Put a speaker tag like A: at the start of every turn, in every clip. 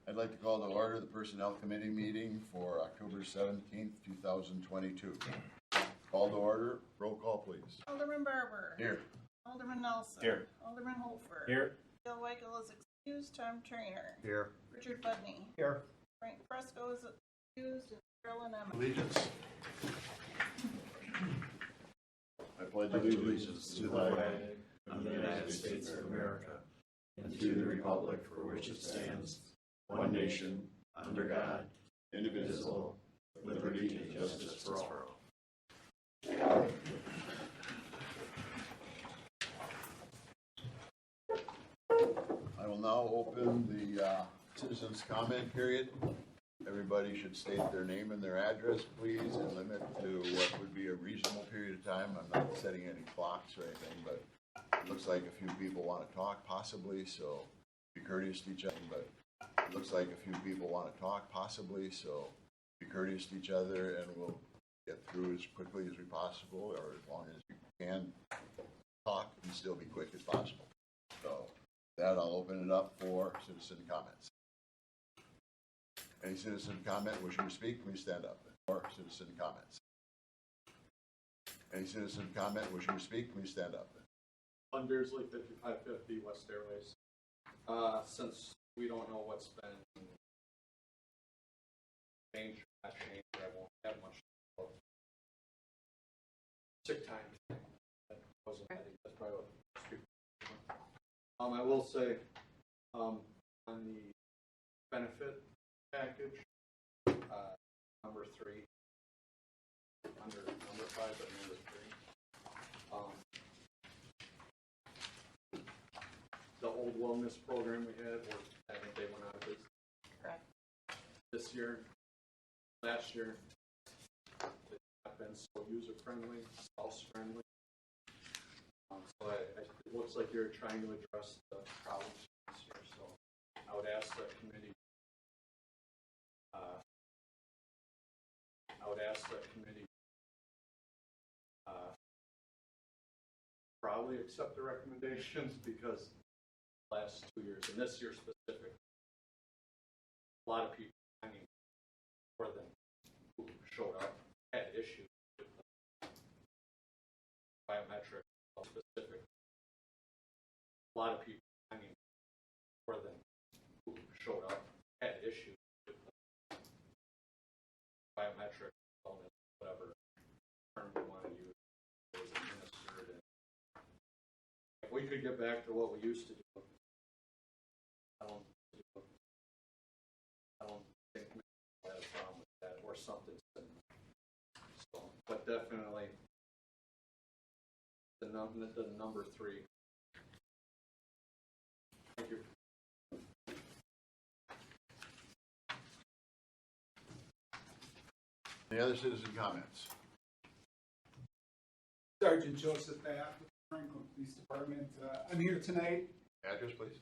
A: I'd like to call to order the Personnel Committee meeting for October 17th, 2022. Call to order. Roll call, please.
B: Alderman Barber.
A: Here.
B: Alderman Nelson.
C: Here.
B: Alderman Holfer.
C: Here.
B: Bill Weichel is excused. Tom Trainer.
C: Here.
B: Richard Budney.
C: Here.
B: Frank Fresco is excused. And Carolyn Emmett.
A: Allegiance. I pledge allegiance to the flag
D: of the United States of America, and to the republic for which it stands, one nation, under God, indivisible, with liberty and justice for all.
A: I will now open the citizens' comment period. Everybody should state their name and their address, please, and limit to what would be a reasonable period of time. I'm not setting any clocks or anything, but it looks like a few people want to talk, possibly, so be courteous to each other. But it looks like a few people want to talk, possibly, so be courteous to each other, and we'll get through as quickly as we possible, or as long as you can talk and still be quick as possible. So with that, I'll open it up for citizen comments. Any citizen comment wishing to speak, please stand up. Or citizen comments. Any citizen comment wishing to speak, please stand up.
E: On Beardsley 5550 West Airways. Since we don't know what's been changed or not changed, I won't have much about sick time. That wasn't, I think that's probably what I will say on the benefit package, number 3, under number 5, but number 3. The old wellness program we had, I think they went out of business.
B: Correct.
E: This year, last year, it's not been so user-friendly, spouse-friendly. So it looks like you're trying to address the problems this year. So I would ask the committee, probably accept the recommendations, because the last 2 years, and this year specific, a lot of people, I mean, more than who showed up, had issues with the biometric specific. A lot of people, I mean, more than who showed up, had issues with the biometric, whatever term you want to use, was administered. And if we could get back to what we used to do, I don't think we had a problem with that, or something similar. So, but definitely the number 3. Thank you.
A: Any other citizen comments?
F: Sergeant Joseph Bath with the Franklin Police Department. I'm here tonight.
A: Address, please.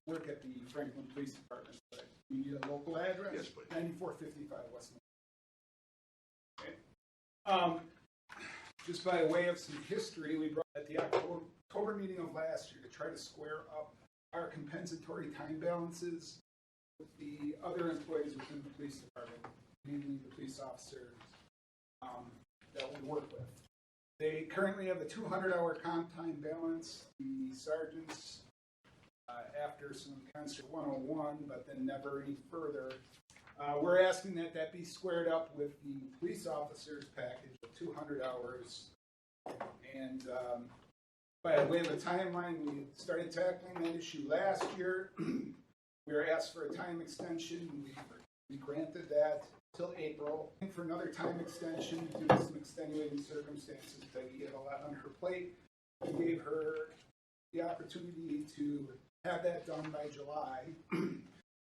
F: Work at the Franklin Police Department. You need a local address?
A: Yes, please.
F: 9455 West. Okay. Just by way of some history, we brought at the October meeting of last year to try to square up our compensatory time balances with the other employees within the police department, mainly the police officers that we work with. They currently have a 200-hour comp time balance. The sergeants, after some concert 101, but then never any further, we're asking that that be squared up with the police officers package of 200 hours. And by way of a timeline, we started tackling that issue last year. We were asked for a time extension. We granted that till April. And for another time extension due to some extenuating circumstances. Peggy had a lot on her plate. We gave her the opportunity to have that done by July.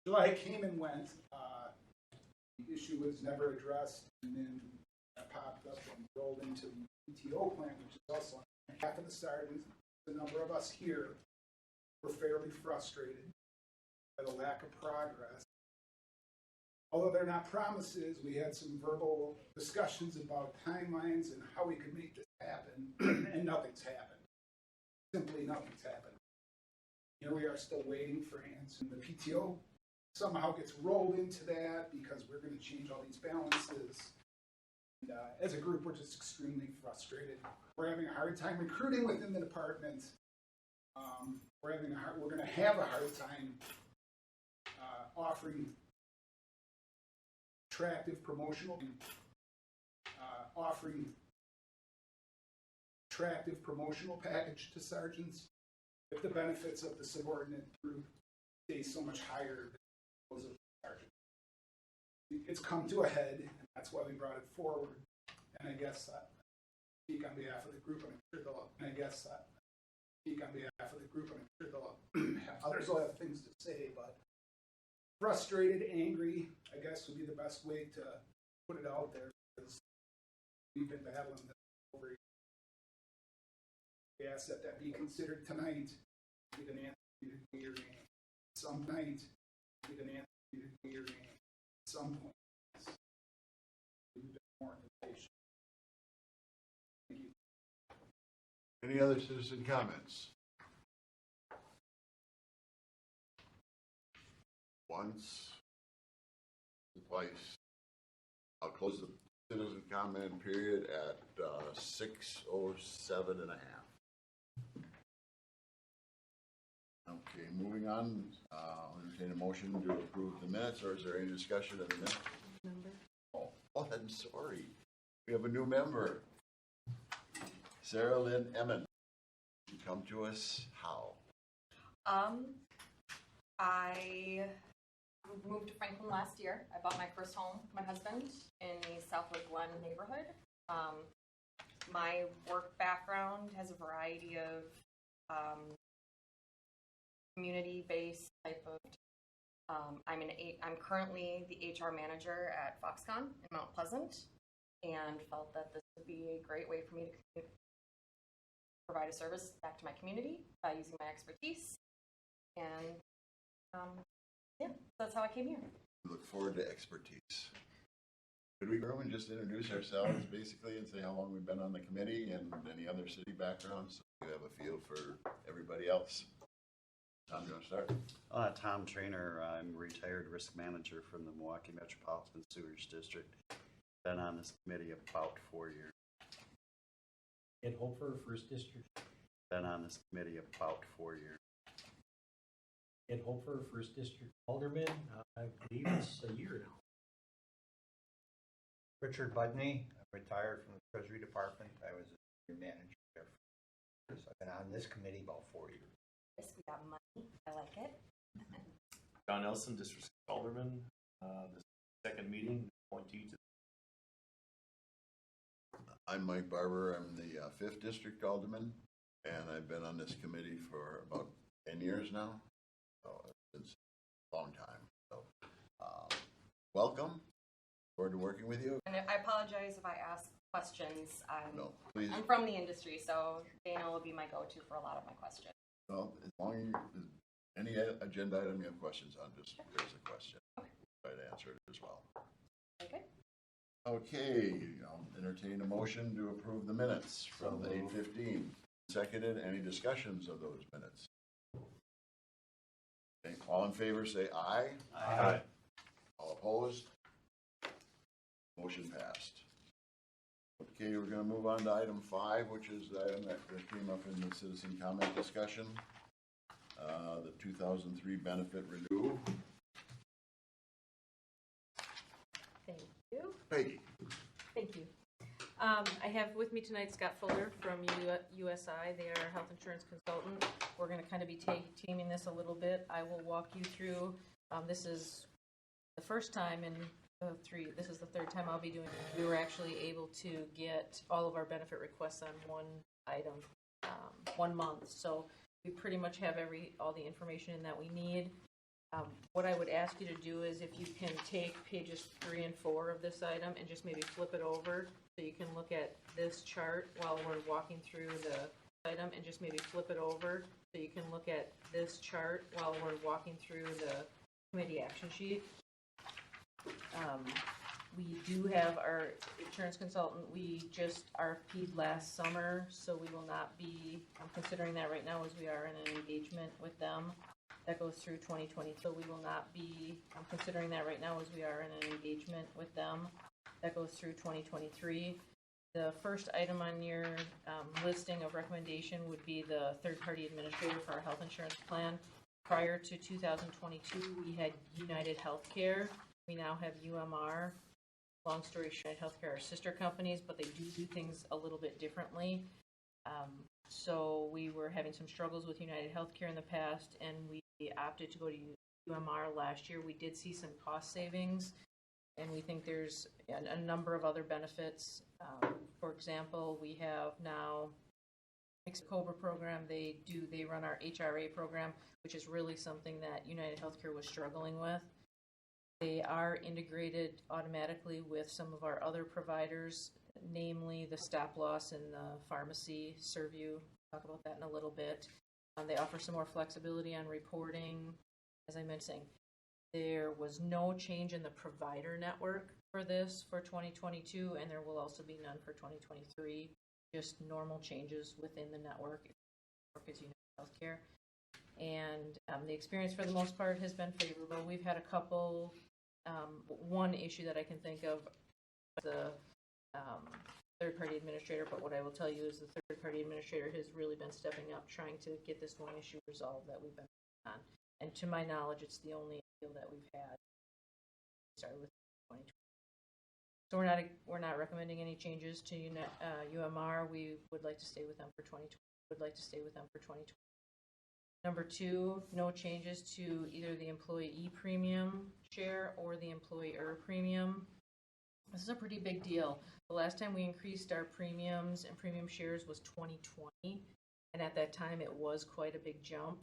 F: July came and went. The issue was never addressed, and then that popped up and rolled into the PTO plan, which is also half of the sergeants. The number of us here were fairly frustrated by the lack of progress. Although they're not promises, we had some verbal discussions about timelines and how we could make this happen, and nothing's happened. Simply nothing's happened. Here we are still waiting for answers. The PTO somehow gets rolled into that because we're gonna change all these balances. And, as a group, we're just extremely frustrated. We're having a hard time recruiting within the department. We're gonna have a hard time offering attractive promotional package to sergeants if the benefits of the subordinate group stay so much higher than those of the sergeant. It's come to a head, and that's why we brought it forward. And I guess speak on behalf of the group, and I'm sure others will have things to say, but frustrated, angry, I guess would be the best way to put it out there, because we've been battling this over years. We ask that be considered tonight, with an answer to your name. Some night, with an answer to your name. At some point, more information. Thank you.
A: Any other citizen comments? Once, twice. I'll close the citizen comment period at 6:07 and a half. Okay, moving on. I'll entertain a motion to approve the minutes, or is there any discussion of the minutes? Oh, I'm sorry. We have a new member. Sarah Lynn Emmon. You come to us how?
C: I moved to Franklin last year. I bought my first home with my husband in the Southwood Glen neighborhood. My work background has a variety of community-based type of. I'm currently the HR manager at Foxconn in Mount Pleasant, and felt that this would be a great way for me to provide a service back to my community by using my expertise. And yeah, that's how I came here.
A: We look forward to expertise. Could we go and just introduce ourselves basically and say how long we've been on the committee and any other city backgrounds so you have a feel for everybody else? Tom, you want to start?
G: Tom Trainer. I'm retired risk manager from the Milwaukee Metropolitan Sewage District. Been on this committee about 4 years.
H: Ed Hofer, First District.
G: Been on this committee about 4 years.
H: Ed Hofer, First District Alderman. I believe it's a year now.
I: Richard Budney, retired from the Treasury Department. I was a senior manager there. So I've been on this committee about 4 years.
C: Yes, we got money. I like it.
D: John Nelson, District Alderman. This second meeting, appointee to.
A: I'm Mike Barber. I'm the 5th District Alderman, and I've been on this committee for about 10 years now. So it's a long time. So welcome. Forward to working with you.
C: And I apologize if I ask questions.
A: No, please.
C: I'm from the industry, so Dana will be my go-to for a lot of my questions.
A: Well, as long as any agenda item you have questions on, just there's a question. Try to answer it as well.
C: Okay.
A: Okay, I'll entertain a motion to approve the minutes from the 8:15. Seconded. Any discussions of those minutes? Okay, all in favor say aye.
D: Aye.
A: All opposed? Motion passed. Okay, we're going to move on to item 5, which is the item that came up in the citizen comment discussion. The 2003 benefit renew.
J: Thank you.
A: Peggy.
J: Thank you. I have with me tonight Scott Fuller from USI. They are a health insurance consultant. We're going to kind of be teaming this a little bit. I will walk you through. This is the first time in this is the third time I'll be doing it. We were actually able to get all of our benefit requests on one item, 1 month. So we pretty much have all the information in that we need. What I would ask you to do is if you can take pages 3 and 4 of this item and just maybe flip it over so you can look at this chart while we're walking through the item, and just maybe flip it over so you can look at this chart while we're walking through the committee action sheet. We do have our insurance consultant. We just RFP'd last summer, so we will not be considering that right now as we are in an engagement with them. That goes through 2020, so we will not be considering that right now as we are in an engagement with them. That goes through 2023. The first item on your listing of recommendation would be the third-party administrator for our health insurance plan. Prior to 2022, we had United Healthcare. We now have UMR. Long story short, United Healthcare are sister companies, but they do things a little bit differently. So we were having some struggles with United Healthcare in the past, and we opted to go to UMR last year. We did see some cost savings, and we think there's a number of other benefits. For example, we have now COBRA program. They run our HRA program, which is really something that United Healthcare was struggling with. They are integrated automatically with some of our other providers, namely the stop loss and the pharmacy. Servue, talk about that in a little bit. They offer some more flexibility on reporting. As I mentioned, there was no change in the provider network for this for 2022, and there will also be none for 2023. Just normal changes within the network. Is United Healthcare, and the experience for the most part has been favorable. We've had a couple. One issue that I can think of, the third-party administrator, but what I will tell you is the third-party administrator has really been stepping up, trying to get this one issue resolved that we've been on. And to my knowledge, it's the only appeal that we've had. Started with 2020. So we're not recommending any changes to UMR. We would like to stay with them for 2020. Number two, no changes to either the employee premium share or the employer premium. This is a pretty big deal. The last time we increased our premiums and premium shares was 2020, and at that time it was quite a big jump.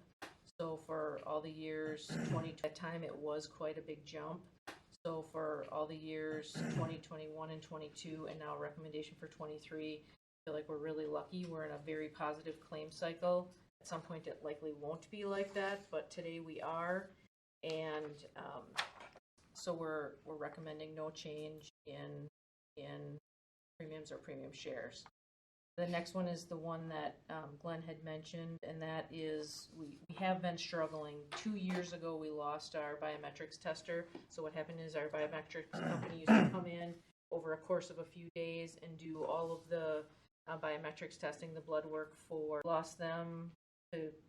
J: So for all the years 2021 and 22, and now a recommendation for 23, I feel like we're really lucky. We're in a very positive claim cycle. At some point it likely won't be like that, but today we are, and so we're recommending no change in premiums or premium shares. The next one is the one that Glenn had mentioned, and that is we have been struggling. 2 years ago, we lost our biometrics tester. So what happened is our biometrics company used to come in over a course of a few days and do all of the biometrics testing, the blood work for. Lost them.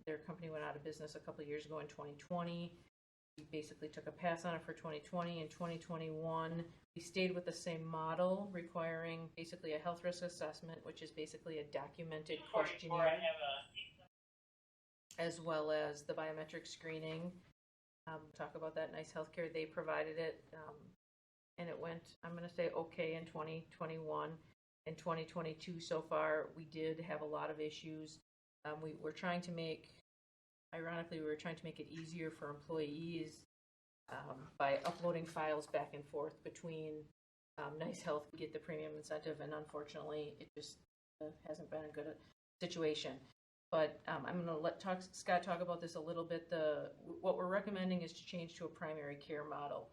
J: Their company went out of business a couple of years ago in 2020. We basically took a pass on it for 2020. In 2021, we stayed with the same model, requiring basically a health risk assessment, which is basically a documented questionnaire, as well as the biometric screening. Talk about that. Nice Healthcare, they provided it, and it went, I'm going to say, okay in 2021. In 2022 so far, we did have a lot of issues. We were trying to make it easier for employees by uploading files back and forth between Nice Health to get the premium incentive, and unfortunately, it just hasn't been a good situation. But I'm going to let Scott talk about this a little bit. What we're recommending is to change to a primary care model.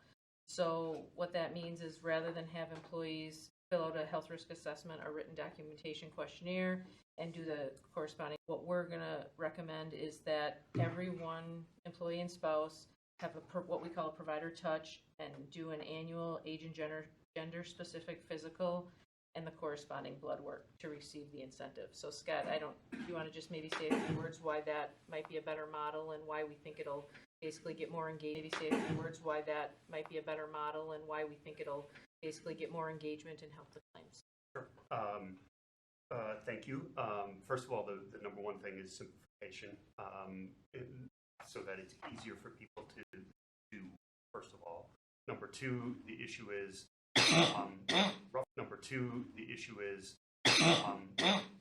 J: So what that means is rather than have employees fill out a health risk assessment or written documentation questionnaire and do the corresponding, what we're going to recommend is that every one employee and spouse have what we call a provider touch and do an annual age and gender specific physical and the corresponding blood work to receive the incentive. So Scott, do you want to just maybe say a few words why that might be a better model and why we think it'll basically get more engagement? Maybe say a few words why that might be a better model and why we think it'll basically get more engagement and help the claims.
K: Sure. Thank you. First of all, the number one thing is simplification, so that it's easier for people to do, first of all. Number two, the issue is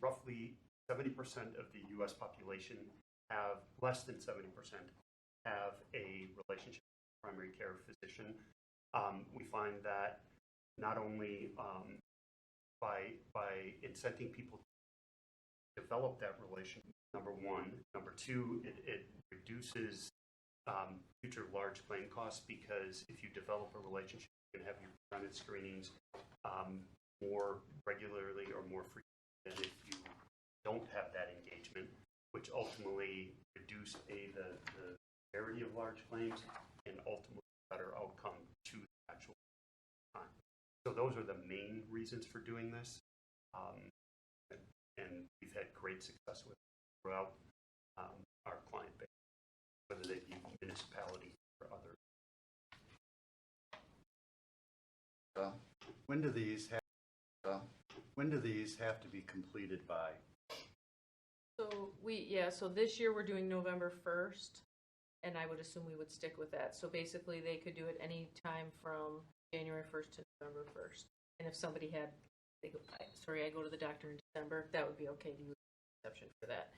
K: roughly 70% of the U.S. population have, less than 70%, have a relationship with a primary care physician. We find that not only by incenting people to develop that relationship, number one. Number two, it reduces future large claim costs, because if you develop a relationship, you can have your preventive screenings more regularly or more frequently than if you don't have that engagement, which ultimately reduce the severity of large claims and ultimately better outcome to the actual time. So those are the main reasons for doing this. And we've had great success with it throughout our client base, whether they be municipality or other.
G: When do these have to be completed by?
J: So this year we're doing November 1st, and I would assume we would stick with that. So basically, they could do it any time from January 1st to November 1st. And if somebody had, I go to the doctor in December, that would be okay to use an exception for that.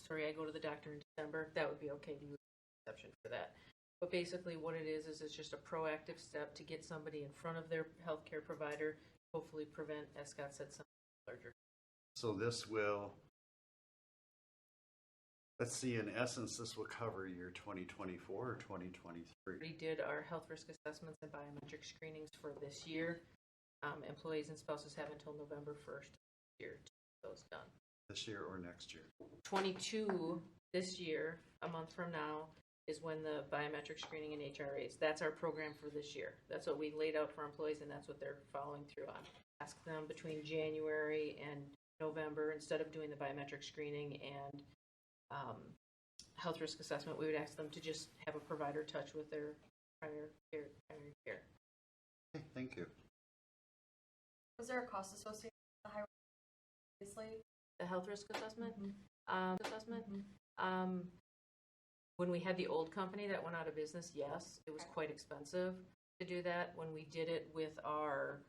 J: I go to the doctor in December, that would be okay to use an exception for that. But basically what it is it's just a proactive step to get somebody in front of their healthcare provider, hopefully prevent, as Scott said, some larger.
G: So this will, let's see, in essence, this will cover your 2024 or 2023.
J: We did our health risk assessments and biometric screenings for this year. Employees and spouses have until November 1st this year to get those done.
G: This year or next year?
J: 22 this year, a month from now, is when the biometric screening and HRAs. That's our program for this year. That's what we laid out for employees, and that's what they're following through on. Ask them between January and November, instead of doing the biometric screening and health risk assessment, we would ask them to just have a provider touch with their primary care.
G: Okay, thank you.
C: Was there a cost associated with the high risk?
J: The health risk assessment? When we had the old company that went out of business, yes, it was quite expensive to do that. When we did it with our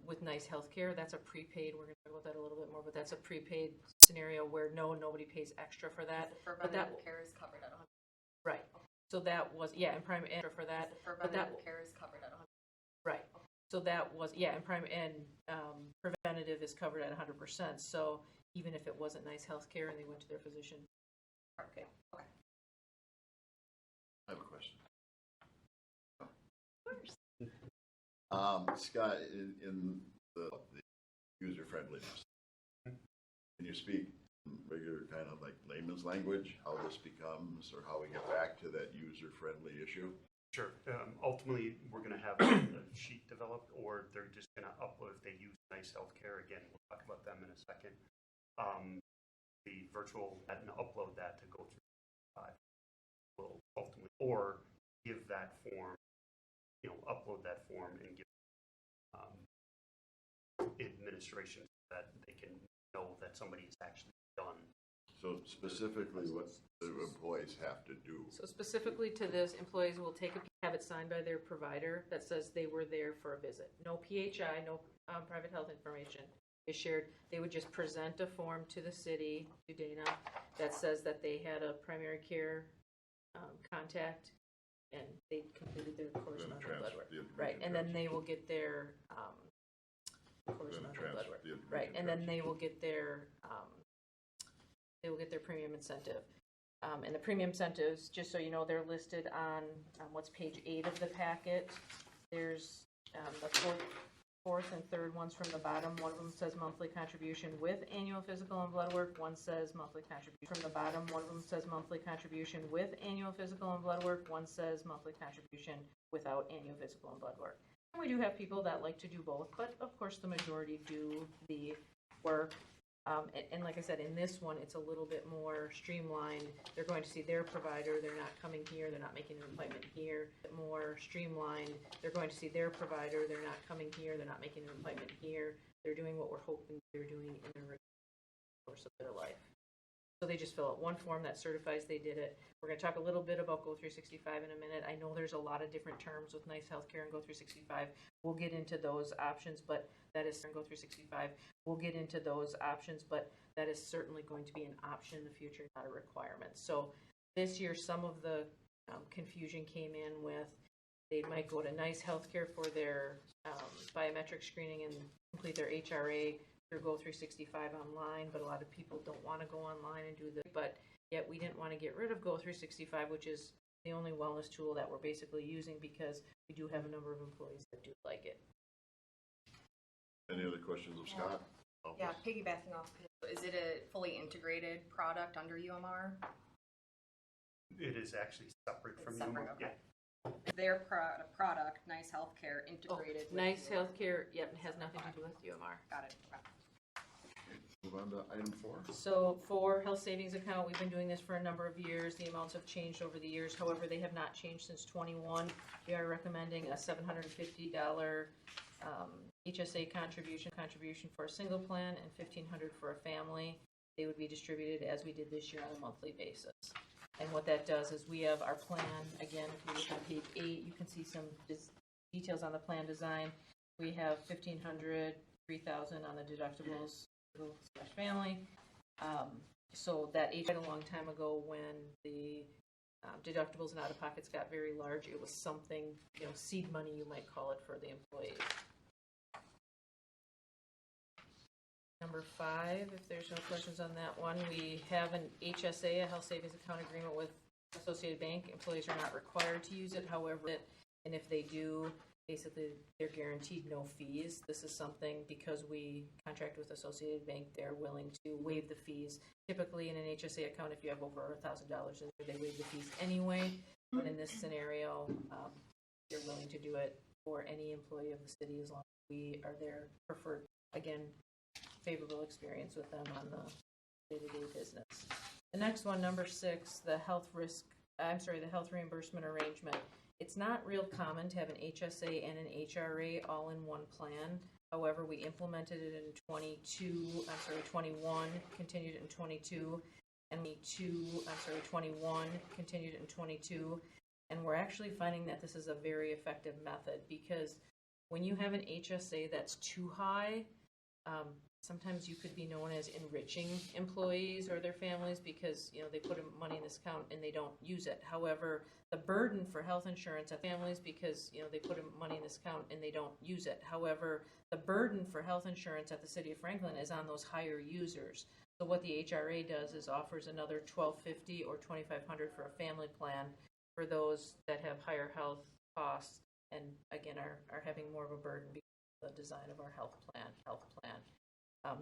J: with Nice Healthcare, that's a prepaid. We're going to talk about that a little bit more, but that's a prepaid scenario where nobody pays extra for that.
C: The preventative care is covered at 100%.
J: Right. So that was and prime extra for that.
C: The preventative care is covered at 100%.
J: Right. So that was and preventative is covered at 100%. So even if it wasn't Nice Healthcare and they went to their physician. Okay.
A: I have a question.
C: Of course.
A: Scott, in the user friendliness, can you speak regular kind of like layman's language, how this becomes or how we get back to that user friendly issue?
K: Sure. Ultimately, we're going to have a sheet developed, or they're just going to upload if they use Nice Healthcare. Again, we'll talk about them in a second. The virtual and upload that to go through. Will ultimately, or give that form, upload that form and give administration so that they can know that somebody has actually done.
A: So specifically what the employees have to do.
J: So specifically to this, employees will have it signed by their provider that says they were there for a visit. No PHI, no private health information is shared. They would just present a form to the city, to Dana, that says that they had a primary care contact and they completed their corresponding blood work. Right, and then they will get their corresponding blood work. Right, and then they will get their premium incentive. And the premium incentives, just so you know, they're listed on what's page 8 of the packet. There's the fourth and third ones from the bottom. One of them says monthly contribution with annual physical and blood work. One says monthly contribution from the bottom. One of them says monthly contribution with annual physical and blood work. One says monthly contribution without annual physical and blood work. And we do have people that like to do both, but of course the majority do the work. And like I said, in this one, it's a little bit more streamlined. They're going to see their provider. They're not coming here. They're not making an appointment here. More streamlined. They're going to see their provider. They're not coming here. They're not making an appointment here. They're doing what we're hoping they're doing in the course of their life. So they just fill out one form that certifies they did it. We're going to talk a little bit about Go365 in a minute. I know there's a lot of different terms with Nice Healthcare and Go365. We'll get into those options, but that is Go365. We'll get into those options, but that is certainly going to be an option in the future, not a requirement. So this year, some of the confusion came in with they might go to Nice Healthcare for their biometric screening and complete their HRA through Go365 online, but a lot of people don't want to go online and do the. But yet we didn't want to get rid of Go365, which is the only wellness tool that we're basically using because we do have a number of employees that do like it.
A: Any other questions of Scott?
C: Yeah, piggybacking off, is it a fully integrated product under UMR?
K: It is actually separate from
C: It's separate,
K: UMR.
C: okay. Their product, Nice Healthcare, integrated with
J: Nice
C: UMR.
J: Healthcare, yep, has nothing to do with UMR.
C: Got it. Okay.
A: Move on to item 4.
J: So for health savings account, we've been doing this for a number of years. The amounts have changed over the years. However, they have not changed since '21. We are recommending a $750 HSA contribution for a single plan and $1,500 for a family. They would be distributed as we did this year on a monthly basis. And what that does is we have our plan, again, if you look on page 8, you can see some details on the plan design. We have $1,500, $3,000 on the deductibles, family. So that age a long time ago when the deductibles and out-of-pockets got very large, it was something, seed money you might call it for the employees. Number 5, if there's no questions on that one, we have an HSA, a health savings account agreement with Associated Bank. Employees are not required to use it, however, and if they do, basically they're guaranteed no fees. This is something, because we contract with Associated Bank, they're willing to waive the fees. Typically in an HSA account, if you have over $1,000 in there, they waive the fees anyway. But in this scenario, they're willing to do it for any employee of the city as long as we are their preferred, again, favorable experience with them on the day-to-day business. The next one, number 6, the health reimbursement arrangement. It's not real common to have an HSA and an HRA all in one plan. However, we implemented it in 21, continued it in 22, and 21, continued it in 22. And we're actually finding that this is a very effective method, because when you have an HSA that's too high, sometimes you could be known as enriching employees or their families because, they put money in this account and they don't use it. However, the burden for health insurance at families because, they put money in this account and they don't use it. However, the burden for health insurance at the City of Franklin is on those higher users. So what the HRA does is offers another $1,250 or $2,500 for a family plan for those that have higher health costs and, again, are having more of a burden because of the design of our health plan.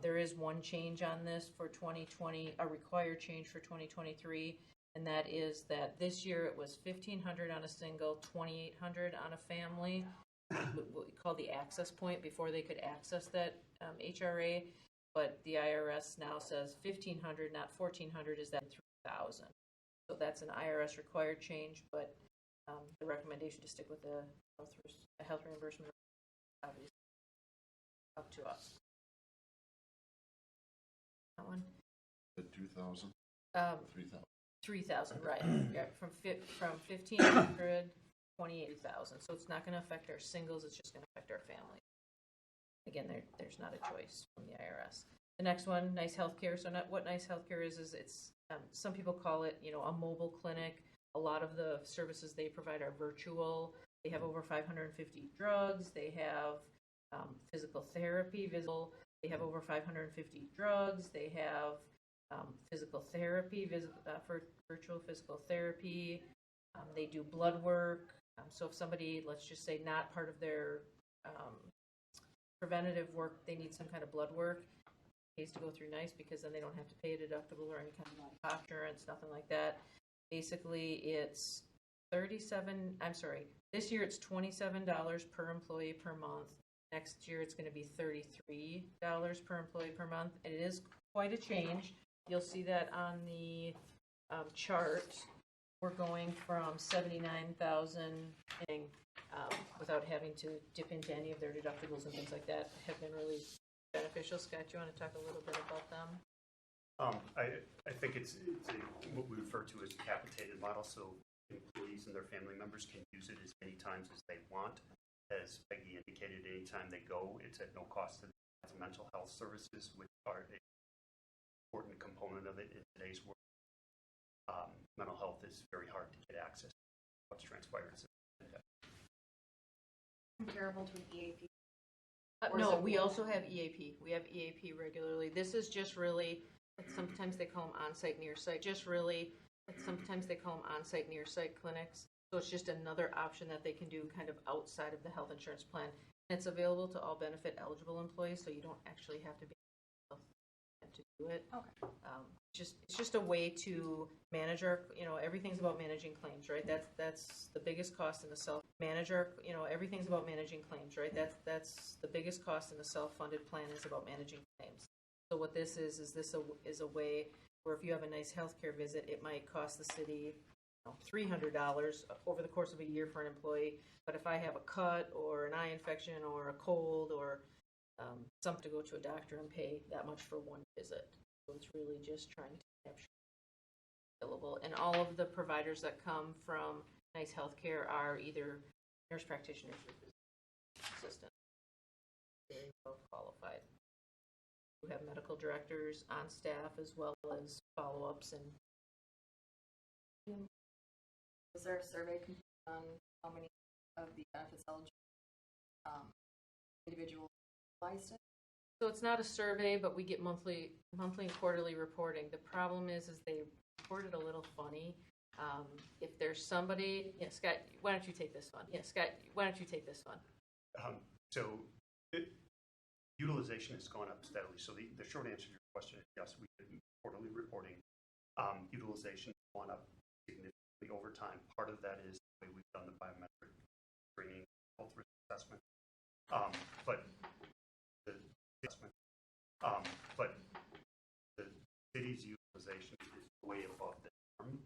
J: There is one change on this for 2020, a required change for 2023, and that is that this year it was $1,500 on a single, $2,800 on a family, what we call the access point before they could access that HRA, but the IRS now says $1,500, not $1,400, is that $3,000. So that's an IRS required change, but the recommendation to stick with the health reimbursement obviously up to us. One.
A: The 2,000? 3,000.
J: 3,000, right. Yeah, from 1,500, 28,000. So it's not going to affect our singles, it's just going to affect our families. Again, there's not a choice from the IRS. The next one, Nice Healthcare. So what Nice Healthcare is it's, some people call it, a mobile clinic. A lot of the services they provide are virtual. They have over 550 drugs. They have physical therapy, They have over 550 drugs. They have physical therapy, for virtual physical therapy. They do blood work. So if somebody, let's just say, not part of their preventative work, they need some kind of blood work, it pays to go through Nice because then they don't have to pay a deductible or any kind of insurance, nothing like that. Basically, it's this year it's $27 per employee per month. Next year, it's going to be $33 per employee per month. And it is quite a change. You'll see that on the chart. We're going from $79,000 without having to dip into any of their deductibles and things like that. Have been really beneficial. Scott, do you want to talk a little bit about them?
K: I think it's what we refer to as a capitated model, so employees and their family members can use it as many times as they want. As Peggy indicated, anytime they go, it's at no cost to them. Mental health services, which are an important component of it in today's world. Mental health is very hard to get access to. What's transpired is
C: Comparable to an EAP.
J: No, we also have EAP. We have EAP regularly. This is just really, sometimes they call them on-site, near-site, sometimes they call them on-site, near-site clinics. So it's just another option that they can do kind of outside of the health insurance plan. And it's available to all benefit eligible employees, so you don't actually have to be health meant to do it.
C: Okay.
J: It's just a way to manage our, everything's about managing claims, right? That's the biggest cost in the everything's about managing claims, right? That's the biggest cost in the self-funded plan is about managing claims. So what this is this is a way where if you have a nice healthcare visit, it might cost the city $300 over the course of a year for an employee. But if I have a cut or an eye infection or a cold or something to go to a doctor and pay that much for one visit. So it's really just trying to capture available. And all of the providers that come from Nice Healthcare are either nurse practitioners or physician assistants. Very well qualified. We have medical directors on staff as well as follow-ups and
C: Was there a survey completed on how many of the benefits eligible individuals utilized it?
J: so it's not a survey, but we get monthly and quarterly reporting. The problem is they report it a little funny. If there's somebody, Scott, why don't you take this one?
K: So utilization has gone up steadily. So the short answer to your question is yes, we did quarterly reporting. Utilization has gone up significantly over time. Part of that is the way we've done the biometric screening, health risk assessment. But the city's utilization is way above the norm.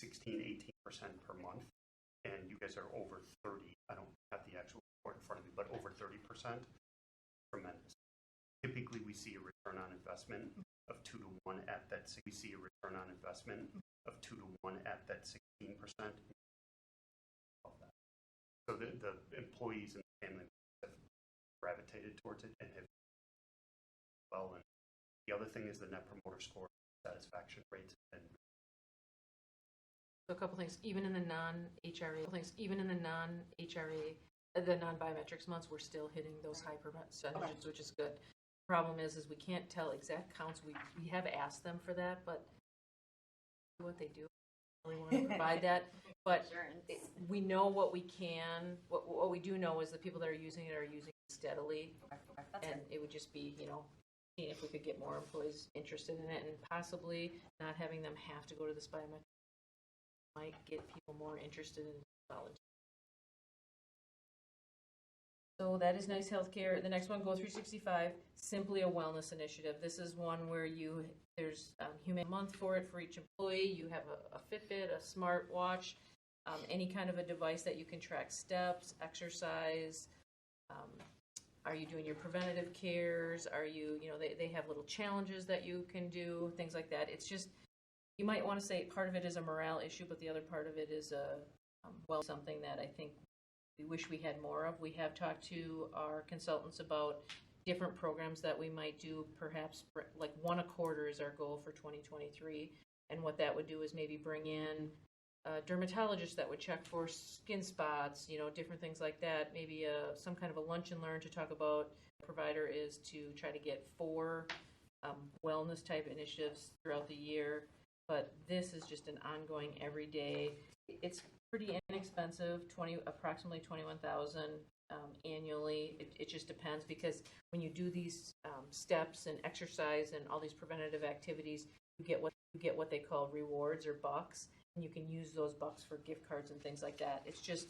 K: 16-18% per month, and you guys are over 30. I don't have the actual report in front of me, but over 30%. Tremendous. Typically, we see a return on investment of 2 to 1 at that. We see a return on investment of 2 to 1 at that 16%. Of that. So the employees and family have gravitated towards it and have well. And the other thing is the net promoter score satisfaction rates and.
J: So a couple things, even in the non-HRA, the non-biometrics months, we're still hitting those high percentages, which is good. Problem is we can't tell exact counts. We have asked them for that, but what they do, we want to provide that. But we know what we can. What we do know is the people that are using it steadily, and it would just be, seeing if we could get more employees interested in it, and possibly not having them have to go to this biometric might get people more interested in volunteering. So that is Nice Healthcare. The next one, Go 365, simply a wellness initiative. This is one where there's human month for it for each employee. You have a Fitbit, a smart watch, any kind of a device that you can track steps, exercise. Are you doing your preventative cares? Are you, they have little challenges that you can do, things like that. It's just, you might want to say part of it is a morale issue, but the other part of it is something that I think we wish we had more of. We have talked to our consultants about different programs that we might do, perhaps like 1 a quarter is our goal for 2023. And what that would do is maybe bring in a dermatologist that would check for skin spots, different things like that. Maybe some kind of a lunch and learn to talk about. The provider is to try to get 4 wellness type initiatives throughout the year. But this is just an ongoing everyday. It's pretty inexpensive, approximately $21,000 annually. It just depends, because when you do these steps and exercise and all these preventative activities, you get what they call rewards or bucks, and you can use those bucks for gift cards and things like that. It's just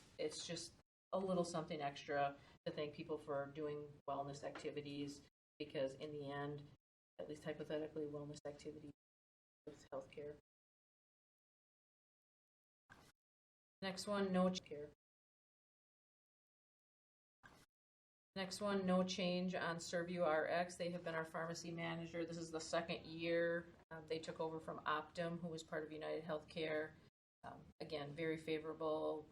J: a little something extra to thank people for doing wellness activities, because in the end, at least hypothetically, wellness activities with healthcare. Next one, no care. Next one, no change on Servue RX. They have been our pharmacy manager. This is the second year. They took over from Optum, who was part of United Healthcare. Again, very favorable.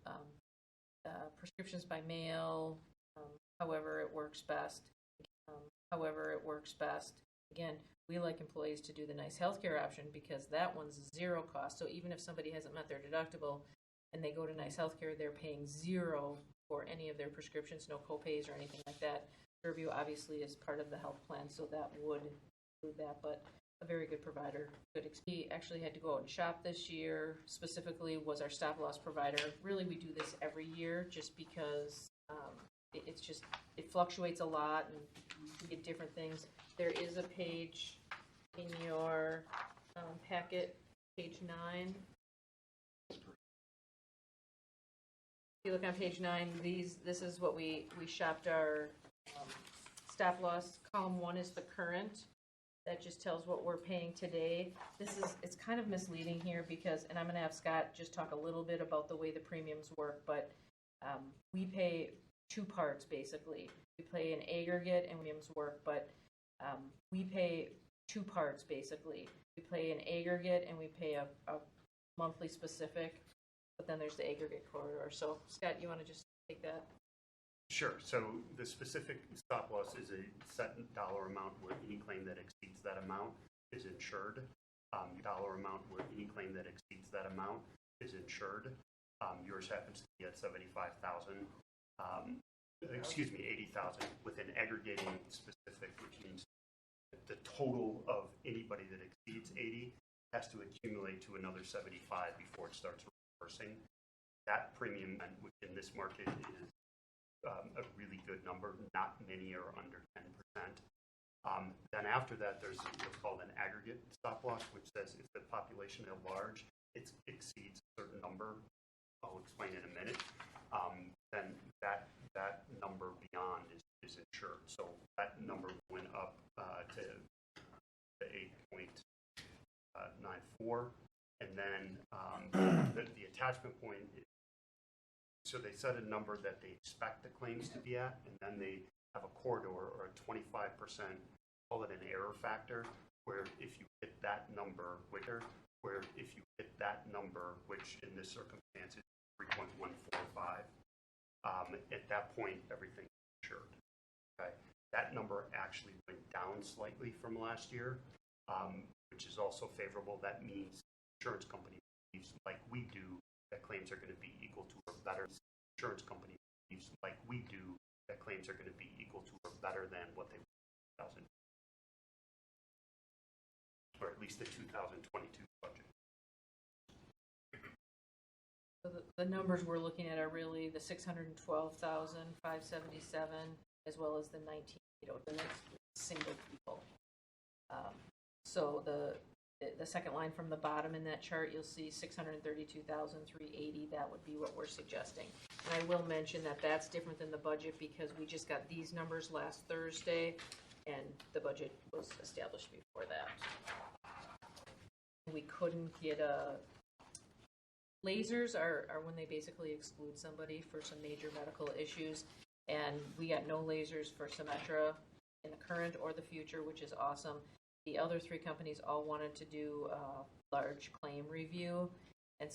J: Prescriptions by mail, however it works best. Again, we like employees to do the Nice Healthcare option, because that one's 0 cost. So even if somebody hasn't met their deductible and they go to Nice Healthcare, they're paying 0 for any of their prescriptions, no copays or anything like that. Servue obviously is part of the health plan, so that would include that, but a very good provider. We actually had to go out and shop this year. Specifically was our stop loss provider. Really, we do this every year just because it's just, it fluctuates a lot and you get different things. There is a page in your packet, page 9. If you look on page 9, this is what we shopped our stop loss. Column 1 is the current. That just tells what we're paying today. It's kind of misleading here because, and I'm going to have Scott just talk a little bit about the way the premiums work, but we pay two parts basically. We pay an aggregate and premiums work, but we pay two parts basically. We pay an aggregate and we pay a monthly specific, but then there's the aggregate corridor. So Scott, you want to just take that?
K: Sure. So the specific stop loss is a set dollar amount where any claim that exceeds that amount is insured. Dollar amount where any claim that exceeds that amount is insured. Yours happens to be at 75,000. Excuse me, 80,000 with an aggregating specific, which means the total of anybody that exceeds 80 has to accumulate to another 75 before it starts reversing. That premium, which in this market is a really good number. Not many are under 10%. Then after that, there's what's called an aggregate stop loss, which says if the population at large exceeds a certain number, I'll explain in a minute, then that number beyond is insured. So that number went up to 8.94, and then the attachment point is, so they set a number that they expect the claims to be at, and then they have a corridor or a 25%, call it an error factor, where if you hit that number, which in this circumstance is 3.145, at that point everything is insured. Okay, that number actually went down slightly from last year, which is also favorable. That means insurance companies, like we do, that claims are going to be equal to or better. Insurance companies, like we do, that claims are going to be equal to or better than what they were in 2000, or at least the 2022 budget.
J: So the numbers we're looking at are really the 612,577 as well as the 19,800. The next single people. So the second line from the bottom in that chart, you'll see 632,380. That would be what we're suggesting. And I will mention that that's different than the budget because we just got these numbers last Thursday, and the budget was established before that. We couldn't get lasers are when they basically exclude somebody for some major medical issues, and we got no lasers for Symetra in the current or the future, which is awesome. The other three companies all wanted to do a large claim review, and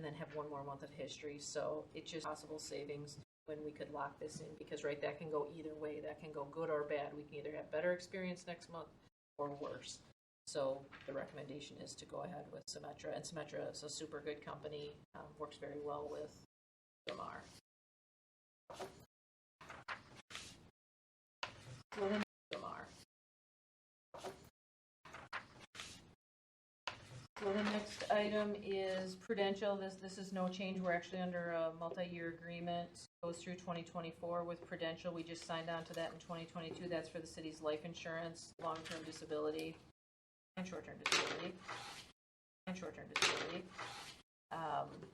J: then have one more month of history. So it's just possible savings when we could lock this in, because that can go either way. That can go good or bad. We can either have better experience next month or worse. So the recommendation is to go ahead with Symetra, and Symetra is a super good company. Works very well with Lamar. So the next item is Prudential. This is no change. We're actually under a multi-year agreement. Goes through 2024 with Prudential. We just signed on to that in 2022. That's for the city's life insurance, long-term disability, and short-term disability.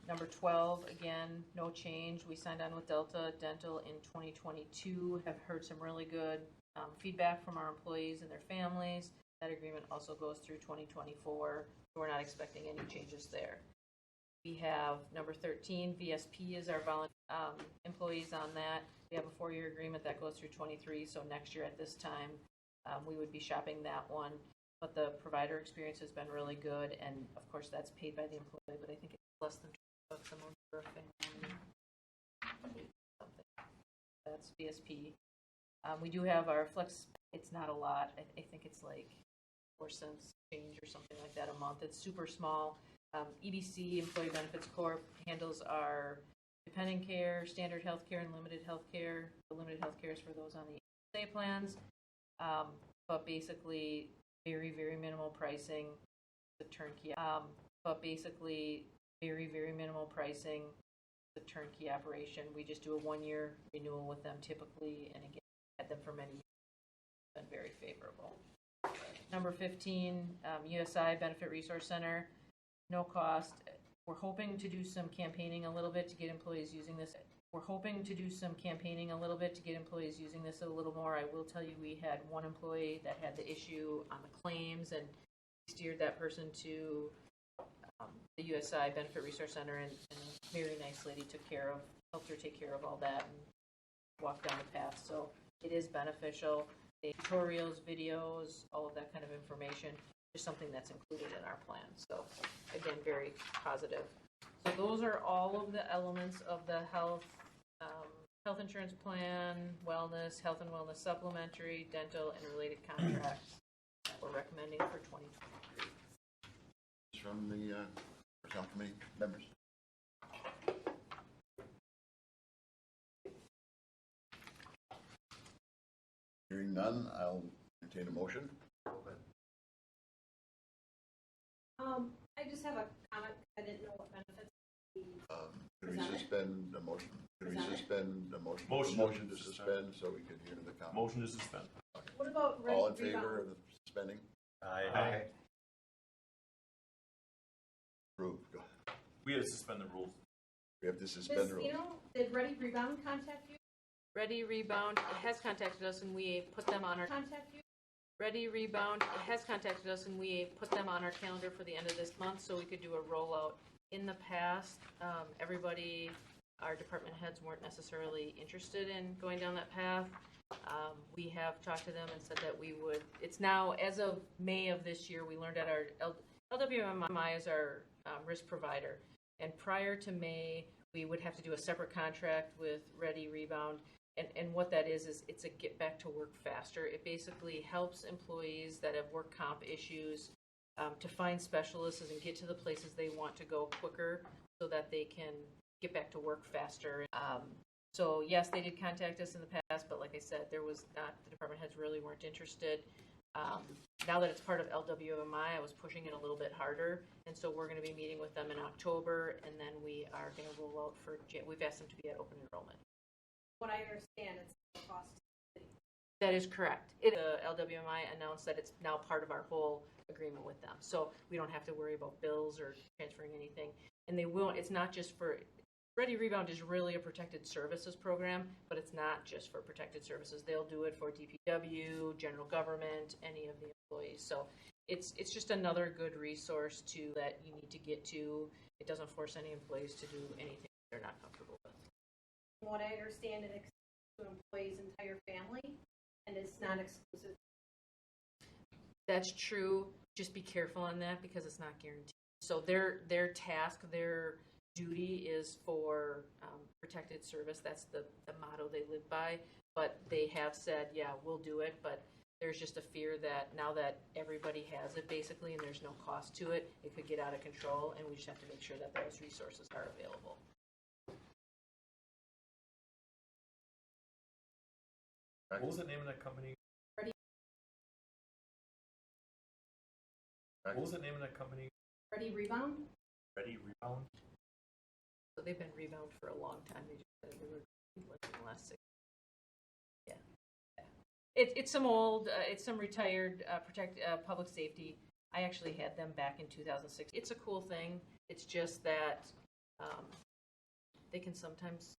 J: Number 12, again, no change. We signed on with Delta Dental in 2022. Have heard some really good feedback from our employees and their families. That agreement also goes through 2024. We're not expecting any changes there. We have number 13, VSP is our volunteer employees on that. We have a 4-year agreement that goes through 23, so next year at this time, we would be shopping that one. But the provider experience has been really good, and of course that's paid by the employee, but I think it's less than $20 a month for a family. Something. That's VSP. We do have our flex. It's not a lot. I think it's like 4 cents change or something like that a month. It's super small. EBC, Employee Benefits Corp, handles our dependent care, standard health care, and limited health care. The limited health care is for those on the HSA plans. But basically, very, very minimal pricing. The turnkey. But basically, very, very minimal pricing. a turnkey operation. We just do a 1-year renewal with them typically, and again, had them for many years. Been very favorable. Number 15, USI Benefit Resource Center, no cost. We're hoping to do some campaigning a little bit to get employees using this. We're hoping to do some campaigning a little bit to get employees using this a little more. I will tell you, we had one employee that had the issue on the claims, and steered that person to the USI Benefit Resource Center, and a very nice lady helped her take care of all that and walk down the path. So it is beneficial. The tutorials, videos, all of that kind of information is something that's included in our plan. So again, very positive. So those are all of the elements of the health insurance plan, wellness, health and wellness supplementary, dental, and related contracts that we're recommending for 2023.
A: From the personnel committee members. Hearing none, I'll entertain a motion.
L: I just have a comment. I didn't know what benefits.
A: Could we suspend the motion? Could we suspend the motion?
D: Motion
A: to suspend so we could hear the comment.
D: Motion to suspend.
L: What about
A: All in favor of the suspending?
D: Aye.
A: Approved. Go ahead.
D: We have to suspend the rules.
A: We have to suspend the rules.
L: Did Ready Rebound contact you?
J: Ready Rebound has contacted us, and we put them on our Ready Rebound has contacted us, and we put them on our calendar for the end of this month so we could do a rollout. In the past, our department heads weren't necessarily interested in going down that path. We have talked to them and said that we would. It's now, as of May of this year, we learned that our LWMI is our risk provider, and prior to May, we would have to do a separate contract with Ready Rebound. And what that is it's a get back to work faster. It basically helps employees that have work comp issues to find specialists and get to the places they want to go quicker so that they can get back to work faster. So yes, they did contact us in the past, but like I said, the department heads really weren't interested. Now that it's part of LWMI, I was pushing it a little bit harder, and so we're going to be meeting with them in October, and then we are going to roll out we've asked them to be at open enrollment.
L: What I understand, it's the cost to the city.
J: That is correct. The LWMI announced that it's now part of our whole agreement with them, so we don't have to worry about bills or transferring anything. And they won't. It's not just for Ready Rebound is really a protected services program, but it's not just for protected services. They'll do it for DPW, general government, any of the employees. So it's just another good resource that you need to get to. It doesn't force any employees to do anything they're not comfortable with.
L: From what I understand, it extends to employees' entire family, and it's not exclusive.
J: That's true. Just be careful on that because it's not guaranteed. So their task, their duty is for protected service. That's the motto they live by. But they have said, yeah, we'll do it. But there's just a fear that now that everybody has it basically and there's no cost to it, it could get out of control, and we just have to make sure that those resources are available.
D: What was the name of that company? What was the name of that company?
L: Ready Rebound?
D: Ready Rebound?
J: So they've been Rebound for a long time. They were like in the last 6 years. Yeah. It's some old, it's some retired public safety. I actually had them back in 2006. It's a cool thing. It's just that they can sometimes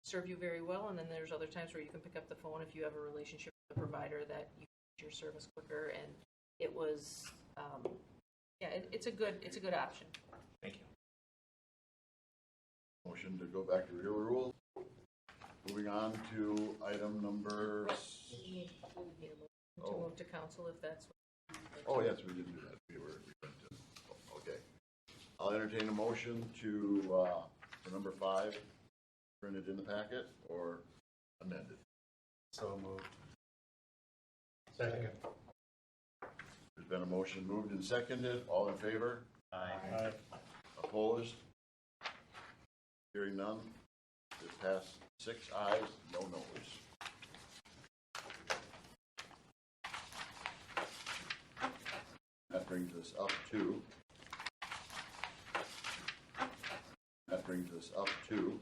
J: serve you very well, and then there's other times where you can pick up the phone if you have a relationship with the provider that you can get your service quicker. And it was, it's a good option.
D: Thank you.
A: Motion to go back to real rules. Moving on to item number.
J: To move to council if that's what.
A: Oh, yes, we didn't do that. We went to, okay. I'll entertain a motion to, for number 5, printed in the packet or amended.
I: So moved.
H: Second.
A: There's been a motion moved and seconded. All in favor?
I: Aye.
A: Opposed? Hearing none. It passed 6 ayes, no noes. That brings us up to brings us up to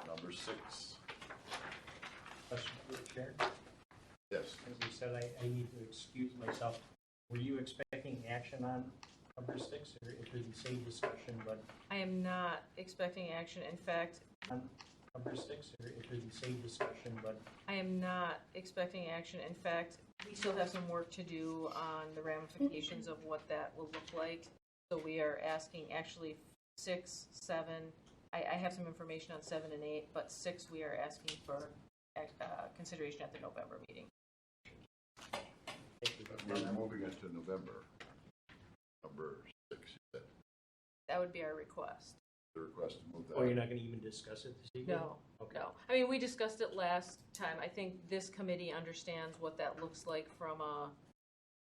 A: number 6.
H: Question for the chair.
A: Yes.
H: As you said, I need to excuse myself. Were you expecting action on number 6, or it was the same discussion, but
J: I am not expecting action. In fact,
H: on number 6, or it was the same discussion, but
J: I am not expecting action. In fact, we still have some work to do on the ramifications of what that will look like. So we are asking actually 6, 7, I have some information on 7 and 8, but 6 we are asking for consideration at the November meeting.
H: thank you.
A: We're moving it to November. Number 6, you said.
J: That would be our request.
A: The request to move that.
H: Oh, you're not gonna even discuss it this evening?
J: No,
H: Okay.
J: no. I mean, we discussed it last time. I think this committee understands what that looks like from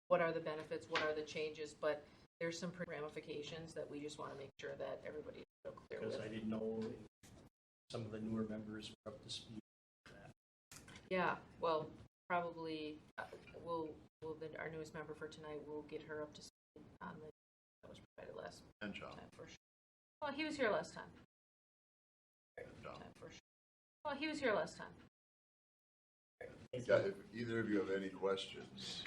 J: what are the benefits, what are the changes, but there's some ramifications that we just want to make sure that everybody's so clear
H: Because
J: with.
H: I didn't know if some of the newer members were up to speed with that.
J: Yeah, well, probably, our newest member for tonight, we'll get her up to speed on the, that was provided last
A: And John.
J: time for sure. Well, he was here last time.
A: John.
J: Time for sure. Well, he was here last time.
A: Yeah, if either of you have any questions,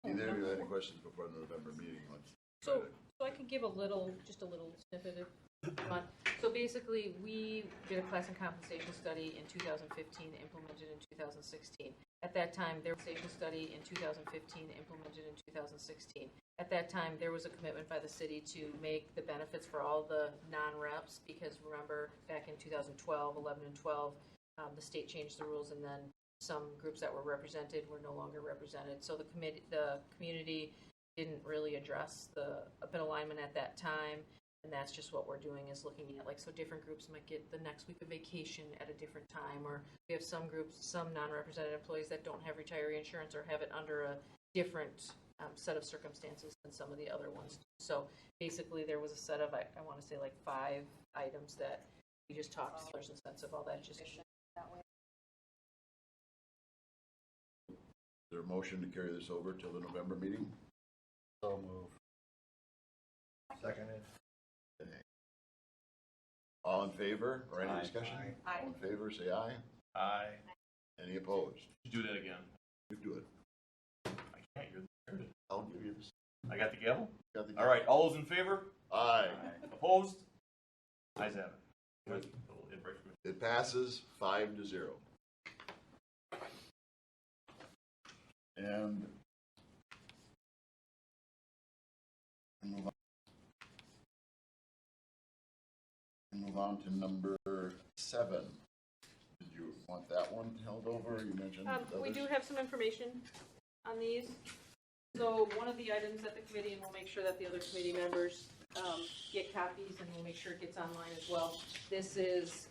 A: before the November meeting, let's try
J: So,
A: to.
J: so I could give just a little snippet if you want. So basically, we did a class and compensation study in 2015, implemented in 2016. At that time, there was a compensation study in 2015, implemented in 2016. At that time, there was a commitment by the city to make the benefits for all the non-reps, because remember, back in 2012, 11 and 12, the state changed the rules, and then some groups that were represented were no longer represented. So the community didn't really address the open alignment at that time, and that's just what we're doing, is looking at, like, so different groups might get the next week of vacation at a different time, or we have some groups, some non-represented employees that don't have retiree insurance or have it under a different set of circumstances than some of the other ones. So basically, there was a set of, I want to say, like 5 items that we just talked through, in sense of all that, just that way.
A: Is there a motion to carry this over till the November meeting?
I: So move. Seconded.
A: All in favor, or any
G: Aye.
A: discussion?
J: Aye.
A: All in favor, say aye.
D: Aye.
A: Any opposed?
D: Do that again.
A: You do it.
D: I can't, you're the chair.
A: I'll give you this.
D: I got the gavel?
A: Got the-
D: All right, all those in favor?
A: Aye.
D: Opposed? Ayes have it. Good. It breaks me.
A: It passes 5-0. And move on to number 7. Did you want that one held over? You mentioned
J: We
A: others?
J: do have some information on these. So one of the items at the committee, and we'll make sure that the other committee members get copies, and we'll make sure it gets online as well. This is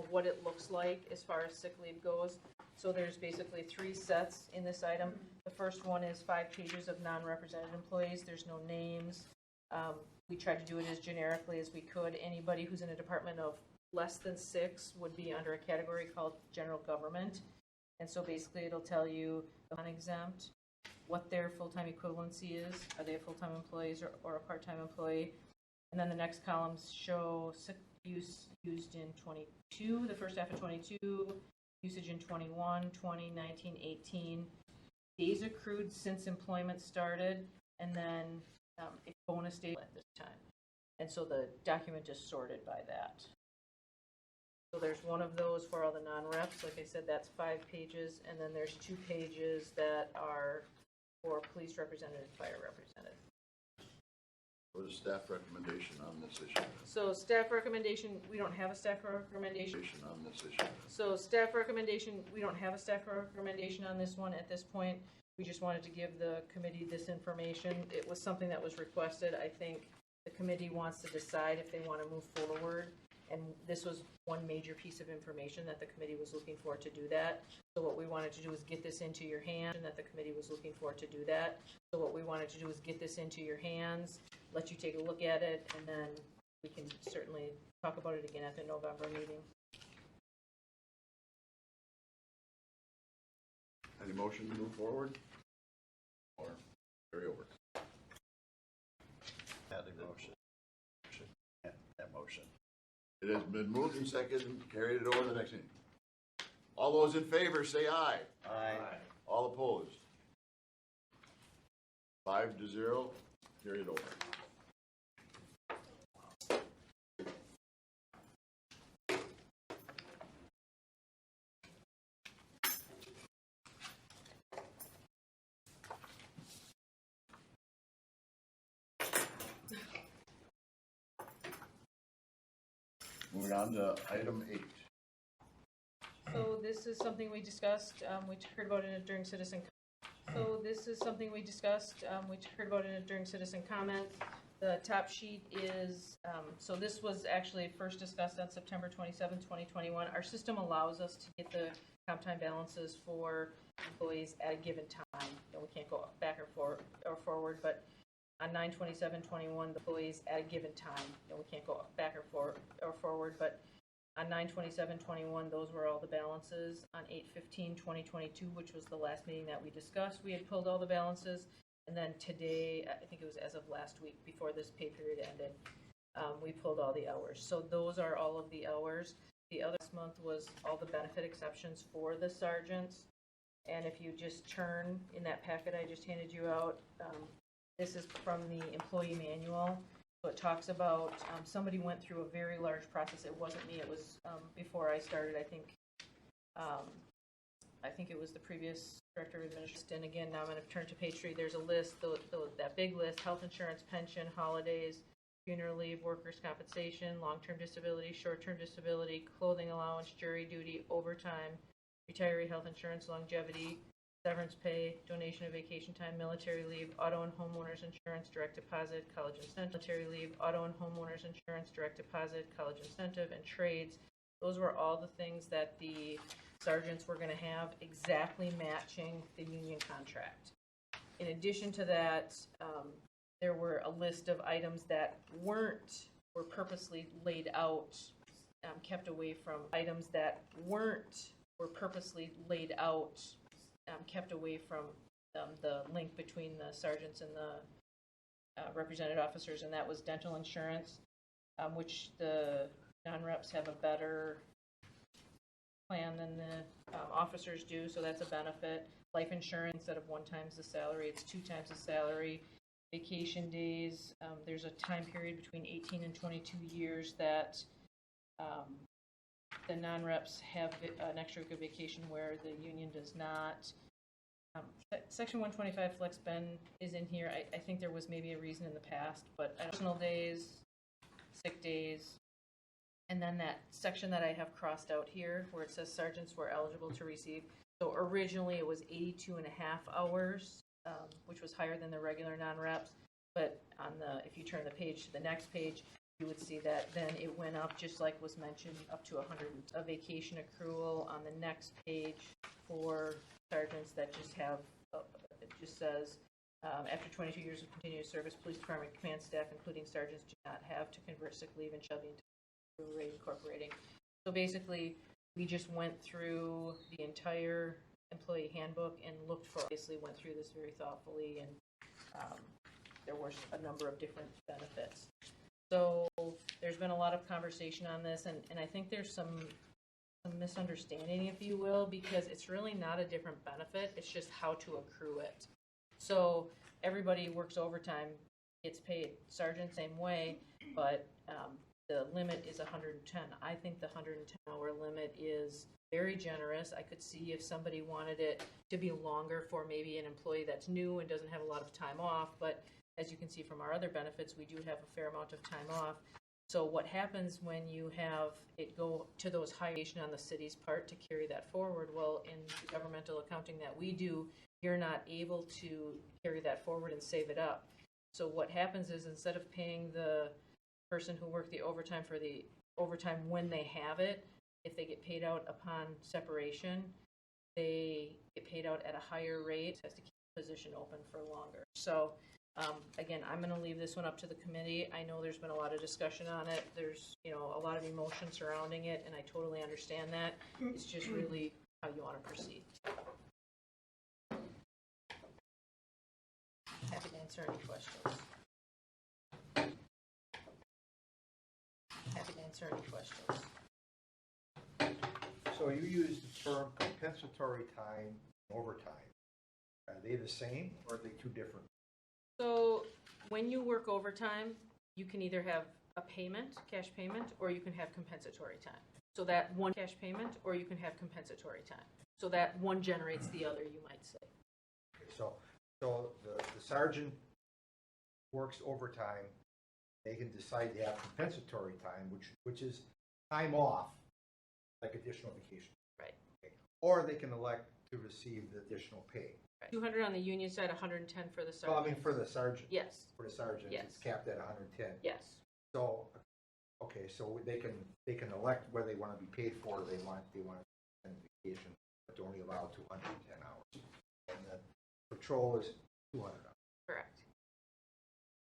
J: what it looks like as far as sick leave goes. So there's basically 3 sets in this item. The first one is 5 pages of non-represented employees. There's no names. We tried to do it as generically as we could. Anybody who's in a department of less than 6 would be under a category called general government. And so basically it'll tell you non-exempt, what their full-time equivalency is. Are they a full-time employee or a part-time employee? And then the next columns show sick use used in 22, the first half of 22, usage in 21, 20, 19, 18, days accrued since employment started, and then a bonus day at this time. And so the document is sorted by that. So there's one of those for all the non-reps. Like I said, that's 5 pages, and then there's 2 pages that are for police representative, fire representative.
A: What is staff recommendation on this issue?
J: So staff recommendation, we don't have a staff recommendation.
A: On this issue.
J: So staff recommendation, we don't have a staff recommendation on this one at this point. We just wanted to give the committee this information. It was something that was requested. I think the committee wants to decide if they want to move forward. And this was one major piece of information that the committee was looking for to do that. So what we wanted to do is get this into your hand, and that the committee was looking for to do that. So what we wanted to do is get this into your hands, let you take a look at it, and then we can certainly talk about it again at the November meeting.
A: Any motion to move forward? Or carry over?
G: Add a motion. That motion.
A: It has been moved and seconded and carried it over to the next meeting. All those in favor say aye.
I: Aye.
A: All opposed? 5-0, carried over. Moving on to item 8.
J: So this is something we discussed, we heard about it during citizen. So this is something we discussed, we heard about it during citizen comments. The top sheet is, so this was actually first discussed on September 27, 2021. Our system allows us to get the comp time balances for employees at a given time. And we can't go back or forward, but on 9/27/21, the employees at a given time. And we can't go back or forward, but on 9/27/21, those were all the balances. On 8/15/2022, which was the last meeting that we discussed, we had pulled all the balances. And then today, I think it was as of last week, before this pay period ended, we pulled all the hours. So those are all of the hours. The other month was all the benefit exceptions for the sergeants. And if you just turn in that packet I just handed you out, this is from the employee manual. So it talks about, somebody went through a very large process. It wasn't me, it was before I started, I think it was the previous director of administration. And again, now I'm going to turn to page 3. There's a list, that big list: health insurance, pension, holidays, funeral leave, workers' compensation, long-term disability, short-term disability, clothing allowance, jury duty, overtime, retiree health insurance, longevity, severance pay, donation of vacation time, military leave, auto and homeowners insurance, direct deposit, college incentive, military leave, auto and homeowners insurance, direct deposit, college incentive, and trades. Those were all the things that the sergeants were going to have exactly matching the union contract. In addition to that, there were a list of items that were purposely laid out, kept away from items that were purposely laid out, kept away from the link between the sergeants and the represented officers, and that was dental insurance, which the non-reps have a better plan than the officers do, so that's a benefit. Life insurance, instead of 1 times the salary, it's 2 times the salary. Vacation days, there's a time period between 18 and 22 years that the non-reps have an extra good vacation where the union does not. Section 125 flex ben is in here. I think there was maybe a reason in the past, but additional days, sick days, and then that section that I have crossed out here where it says sergeants were eligible to receive. So originally it was 82.5 hours, which was higher than the regular non-reps, but if you turn the page to the next page, you would see that then it went up, just like was mentioned, up to 100. A vacation accrual on the next page for sergeants that just have, it just says, after 22 years of continuous service, police department command staff, including sergeants, do not have to convert sick leave and shall be incorporating. So basically, we just went through the entire employee handbook and obviously went through this very thoughtfully, and there was a number of different benefits. So there's been a lot of conversation on this, and I think there's some misunderstanding, if you will, because it's really not a different benefit, it's just how to accrue it. So everybody works overtime, gets paid. Sergeant, same way, but the limit is 110. I think the 110-hour limit is very generous. I could see if somebody wanted it to be longer for maybe an employee that's new and doesn't have a lot of time off, but as you can see from our other benefits, we do have a fair amount of time off. So what happens when you have it go to those higher on the city's part to carry that forward? Well, in the governmental accounting that we do, you're not able to carry that forward and save it up. So what happens is, instead of paying the person who worked the overtime for the overtime when they have it, if they get paid out upon separation, they get paid out at a higher rate, has to keep the position open for longer. So again, I'm going to leave this one up to the committee. I know there's been a lot of discussion on it. There's, a lot of emotion surrounding it, and I totally understand that. It's just really how you want to proceed. Happy to answer any questions. answer any questions.
I: So you use the term compensatory time and overtime. Are they the same or are they two different?
J: So when you work overtime, you can either have a payment, cash payment, or you can have compensatory time. So that one cash payment, or you can have compensatory time. So that one generates the other, you might say.
I: Okay, so the sergeant works overtime. They can decide to have compensatory time, which is time off, like additional vacation.
J: Right.
I: Okay. Or they can elect to receive the additional pay.
J: 200 on the union side, 110 for the sergeant.
I: Well, I mean, for the sergeant.
J: Yes,
I: For the sergeant,
J: Yes.
I: it's capped at 110.
J: yes.
I: So, okay, so they can elect whether they want to be paid for, or they want vacation, but they're only allowed 210 hours. And the patrol is 200 hours.
J: Correct.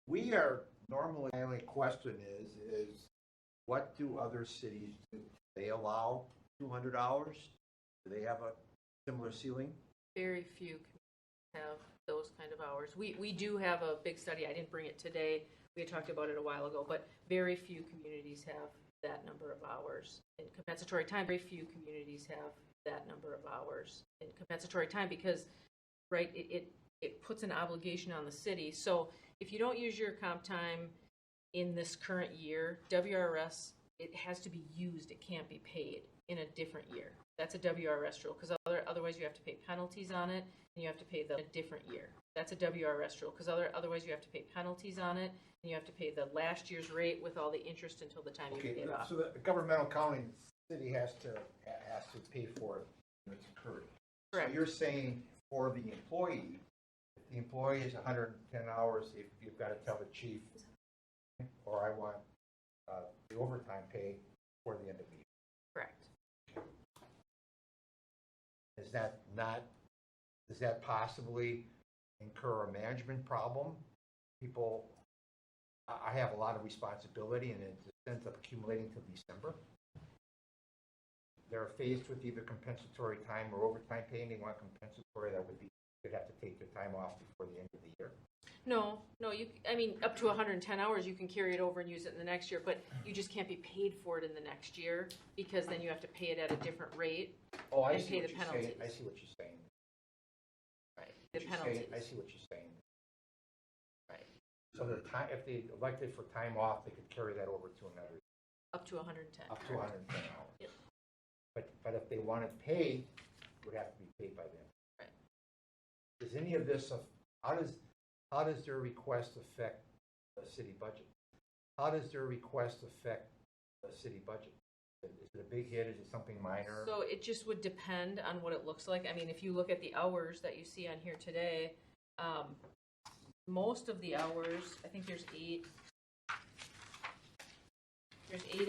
I: We are normally, my only question is what do other cities do? They allow 200 hours? Do they have a similar ceiling?
J: Very few communities have those kind of hours. We do have a big study. I didn't bring it today. We had talked about it a while ago, but very few communities have that number of hours in compensatory time. Very few communities have that number of hours in compensatory time because, right, it puts an obligation on the city. So if you don't use your comp time in this current year, WRS, it has to be used. It can't be paid in a different year. That's a WRS rule because otherwise you have to pay penalties on it and you have to pay a different year. That's a WRS rule because otherwise you have to pay penalties on it and you have to pay the last year's rate with all the interest until the time you pay it off.
I: So the governmental accounting city has to pay for it when it's incurred.
J: Correct.
I: So you're saying for the employee, if the employee is 110 hours, if you've got to tell the chief, or I want the overtime pay for the end of the year.
J: Correct.
I: Does that possibly incur a management problem? People, I have a lot of responsibility and it ends up accumulating till December. They're faced with either compensatory time or overtime pay, and they want compensatory. That would be, you'd have to take their time off before the end of the year.
J: No, I mean, up to 110 hours, you can carry it over and use it in the next year, but you just can't be paid for it in the next year because then you have to pay it at a different rate.
I: Oh, I
J: And
I: see
J: pay
I: what
J: the
I: you're saying.
J: penalties.
I: I see what you're saying.
J: Right. The penalties.
I: I see what you're saying.
J: Right.
I: So the time, if they elected for time off, they could carry that over to another,
J: Up to 110.
I: up to 110 hours.
J: Yep.
I: But if they wanted pay, it would have to be paid by them.
J: Right.
I: Does any of this, how does their request affect the city budget? How does their request affect the city budget? Is it a big hit? Is it something minor?
J: So it just would depend on what it looks like. I mean, if you look at the hours that you see on here today, most of the hours, I think there's 8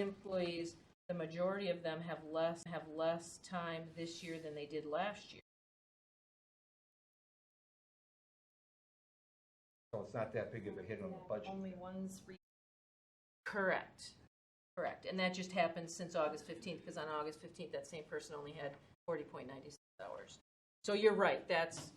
J: employees. The majority of them have less time this year than they did last year.
I: So it's not that big of a hit on the budget.
C: Only one's
J: Correct. And that just happened since August 15th, because on August 15th, that same person only had 40.96 hours. So you're right, that's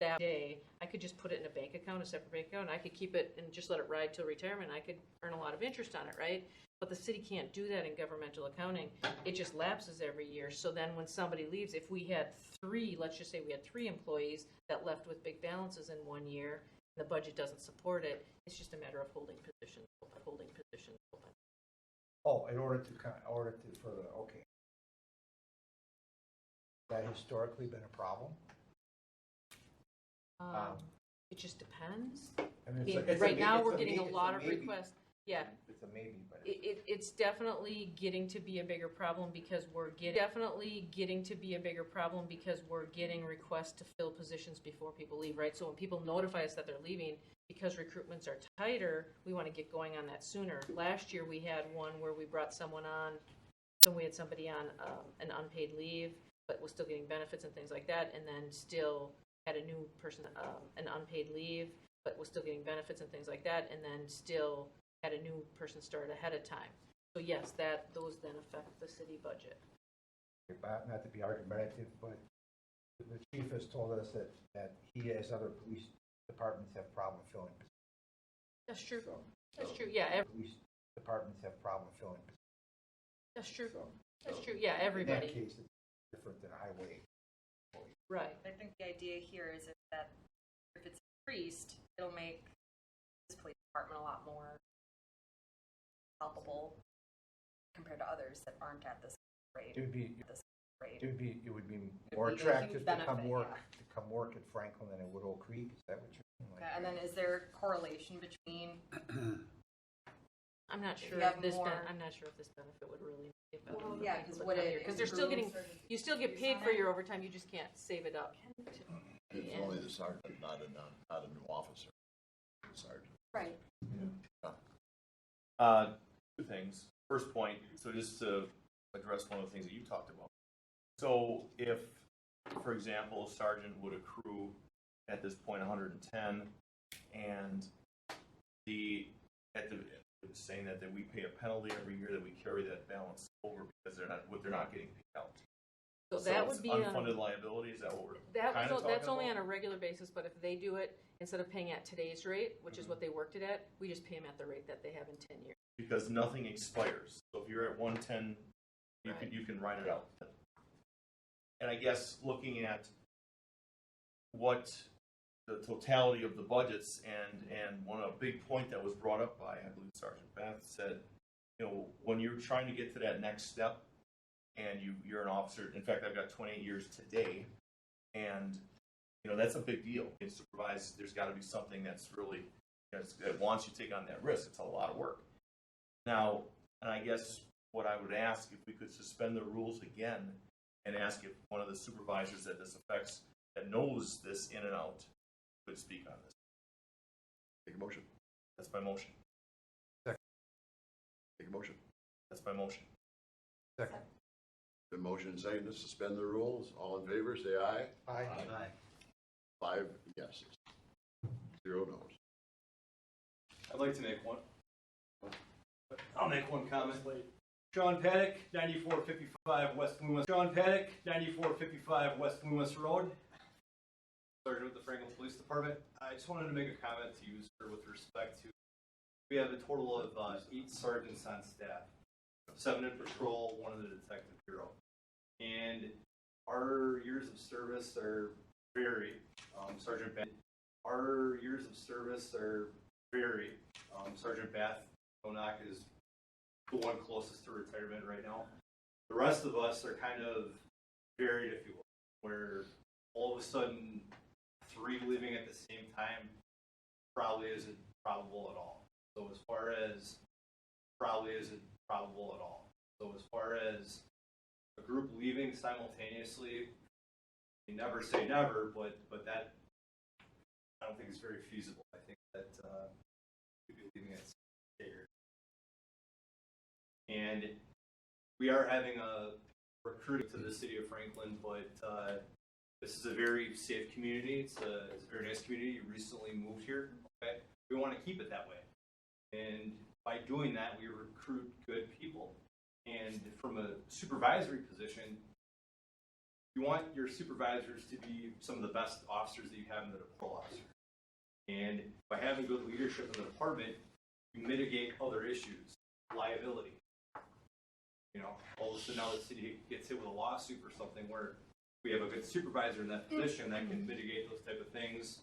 J: that day. I could just put it in a bank account, a separate bank account, and I could keep it and just let it ride till retirement. I could earn a lot of interest on it, right? But the city can't do that in governmental accounting. It just lapses every year. So then when somebody leaves, if we had 3, let's just say we had 3 employees that left with big balances in 1 year, and the budget doesn't support it, it's just a matter of holding positions open.
I: Oh, in order to okay. That historically been a problem?
J: It just depends.
I: I mean,
J: Right now, we're getting a lot of requests. Yeah,
I: It's a maybe, but
J: it's definitely getting to be a bigger problem because we're getting requests to fill positions before people leave, right? So when people notify us that they're leaving, because recruitments are tighter, we want to get going on that sooner. Last year, we had one where we brought someone on, so we had somebody on an unpaid leave, but was still getting benefits and things like that, and then still had a new person, an unpaid leave, but was still getting benefits and things like that, and then still had a new person start ahead of time. So yes, those then affect the city budget.
I: not to be argumentative, but the chief has told us that he as other police departments have problem filling positions.
J: That's true.
I: So
J: That's true, yeah.
I: police departments have problem filling positions.
J: That's true.
I: So,
J: That's true, yeah,
I: in that
J: everybody,
I: case, it's different than highway.
J: right.
C: I think the idea here is if it's increased, it'll make this police department a lot more palpable compared to others that aren't at this rate.
I: It would be,
C: This rate.
I: it would be
C: It'd
I: more
C: be a huge
I: attractive to
C: benefit,
I: come work,
C: yeah.
I: to come work at Franklin than it would Oak Creek, is that what you're saying? Like-
C: Okay, and then is there correlation between,
J: I'm not
C: If
J: sure
C: you have
J: if this,
C: more-
J: I'm not sure if this benefit would really make it better.
C: Well,
J: for
C: yeah,
J: people
C: 'cause
J: to
C: would
J: come
C: it
J: here, Because they're still getting,
C: improve-
J: you still get paid for your overtime, you just can't save it up.
A: It's only the sergeant, not a new officer. Sergeant.
C: right,
D: Two things. First point, so just to address one of the things that you talked about. So if, for example, a sergeant would accrue at this point 110, and it's saying that we pay a penalty every year that we carry that balance over because they're not getting paid out.
J: So that
D: it's
J: would be on,
D: unfunded liability. Is that what we're
J: that
D: kind
J: was,
D: of
J: that's
D: talking
J: only on
D: about?
J: a regular basis, but if they do it, instead of paying at today's rate, which is what they worked it at, we just pay them at the rate that they have in 10 years.
D: Because nothing expires. So if you're at 110, you can write it out. And I guess looking at what the totality of the budgets and one a big point that was brought up by, I believe, Sergeant Beth said, when you're trying to get to that next step and you're an officer, in fact, I've got 28 years today, and that's a big deal. In supervise, there's got to be something that's really that wants you to take on that risk. It's a lot of work. Now, and I guess what I would ask, if we could suspend the rules again and ask if one of the supervisors that this affects, that knows this in and out, could speak on this.
A: Take a motion.
D: That's my motion.
A: Take a motion.
D: That's my motion.
I: Second.
A: The motion saying to suspend the rules. All in favor, say aye.
I: Aye.
A: 5 yeses. 0 no's.
E: I'd like to make one. I'll make one comment. Sean Paddock, 9455 West Loomis. Sean Paddock, 9455 West Loomis Road. Sergeant with the Franklin Police Department. I just wanted to make a comment to you, sir, with respect to, we have a total of 8 sergeants on staff. 7 in patrol, 1 in the detective bureau. And our years of service are varied. Sergeant Bath, our years of service are varied. Sergeant Bath Onak is the one closest to retirement right now. The rest of us are kind of varied, if you will, where all of a sudden 3 leaving at the same time probably isn't probable at all. So as far as probably isn't probable at all. So as far as a group leaving simultaneously, you never say never, but that I don't think it's very feasible. I think that we'd be leaving it here. And we are having a recruiting to the city of Franklin, but this is a very safe community. It's a very nice community. You recently moved here. Okay, we want to keep it that way. And by doing that, we recruit good people. And from a supervisory position, you want your supervisors to be some of the best officers that you have in the patrol officer. And by having good leadership in the department, you mitigate other issues, liability. All of a sudden now the city gets hit with a lawsuit or something where we have a good supervisor in that position that can mitigate those type of things,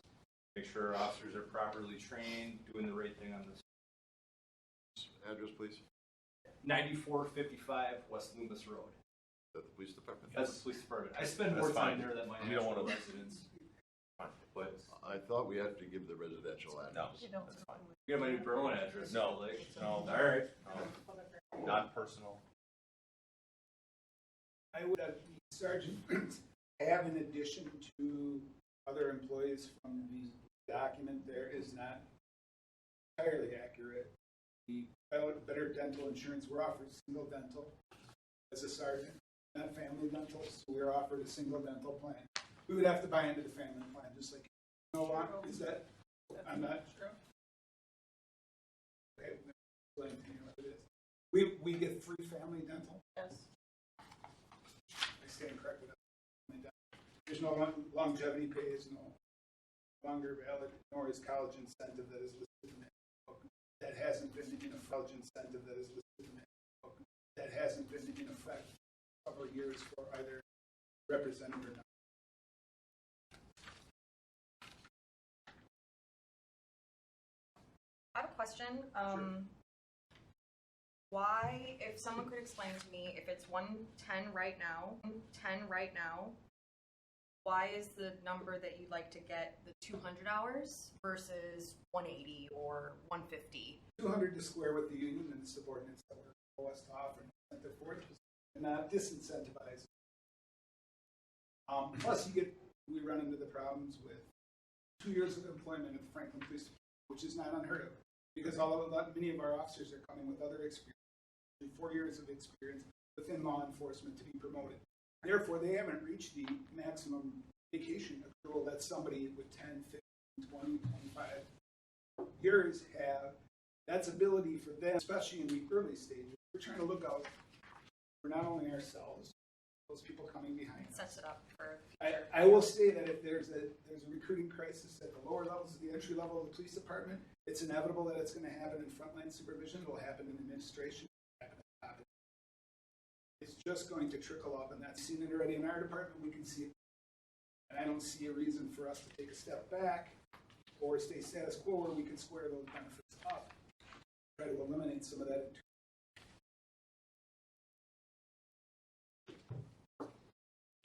E: make sure our officers are properly trained, doing the right thing on this.
A: Address, please.
E: 9455 West Loomis Road.
A: Is that the police department?
E: That's the police department. I spend more
D: That's
E: time
D: fine.
E: there than my
D: We don't
E: actual
D: wanna-
E: residents. But
A: I thought we had to give the residential
D: No,
A: address.
D: that's fine.
E: you got my new Berlin address.
D: No,
E: Like,
D: no.
E: all right.
D: Not personal.
F: I would have the sergeant have, in addition to other employees from the document there, is not entirely accurate. The Better Dental Insurance, we're offered single dental as a sergeant, not family dental, so we're offered a single dental plan. We would have to buy into the family plan, just like, is that, I'm not sure. Okay, explain to me what it is. We get free family dental.
B: Yes.
F: I stand corrected. There's no longevity pay, is no longer valid, nor is college incentive that is listed in that book. That hasn't been in a college incentive that is listed in that book. that hasn't been in effect for several years for either representative or not.
C: I have a question. Why, if someone could explain to me, if it's 110 right now, why is the number that you'd like to get the 200 hours versus 180 or 150?
F: 200 to square with the union and the subordinates that were less to offer incentive for it, and not disincentivize. Plus, we run into the problems with 2 years of employment at the Franklin Police Department, which is not unheard of, because many of our officers are coming with other experience, 4 years of experience within law enforcement to be promoted. Therefore, they haven't reached the maximum vacation accrual that somebody with 10, 15, 20, 25 years have. That's ability for them, especially in the early stages. We're trying to look out for not only ourselves, those people coming behind us.
C: Sets it up for.
F: I will say that if there's a recruiting crisis at the lower levels of the entry level of the police department, it's inevitable that it's going to happen in frontline supervision. It will happen in administration. It's just going to trickle up, and that's seen it already in our department. We can see it, and I don't see a reason for us to take a step back or stay status quo where we can square those benefits up, try to eliminate some of that.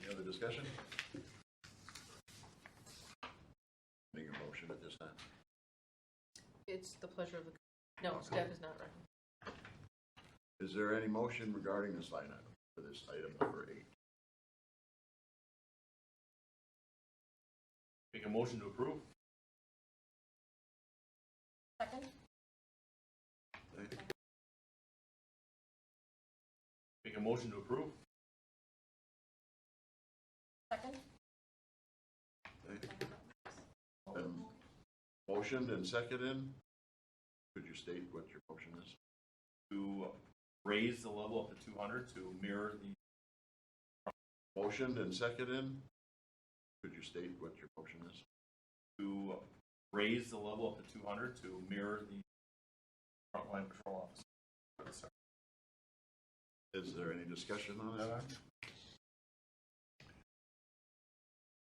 A: Any other discussion? Make a motion at this time.
J: It's the pleasure of the, no, staff is not recommending.
A: Is there any motion regarding this line item for this item number 8?
D: Make a motion to approve.
C: Second?
D: Make a motion to approve.
C: Second?
A: And motioned and seconded. Could you state what your motion is?
D: To raise the level up to 200 to mirror the.
A: Motioned and seconded. Could you state what your motion is?
D: To raise the level up to 200 to mirror the frontline patrol officer.
A: Is there any discussion on that item?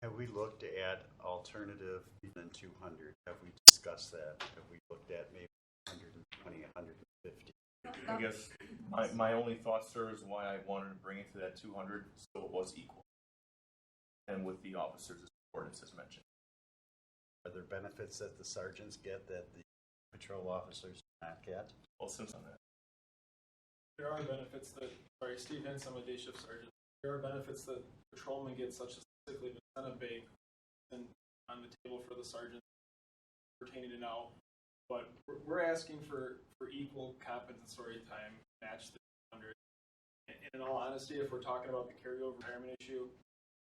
G: Have we looked at alternative than 200? Have we discussed that? Have we looked at maybe 120, 150?
D: I guess my only thought, sir, is why I wanted to bring it to that 200 so it was equal. And with the officers as subordinates as mentioned.
G: Are there benefits that the sergeants get that the patrol officers do not get?
D: Well, since on that.
M: There are benefits that, Steve Hinson, I'm a day shift sergeant. There are benefits that patrolmen get, such as sick leave incentive pay, and on the table for the sergeant pertaining to now. But we're asking for equal compensatory time, match the 100. And in all honesty, if we're talking about the carryover retirement issue,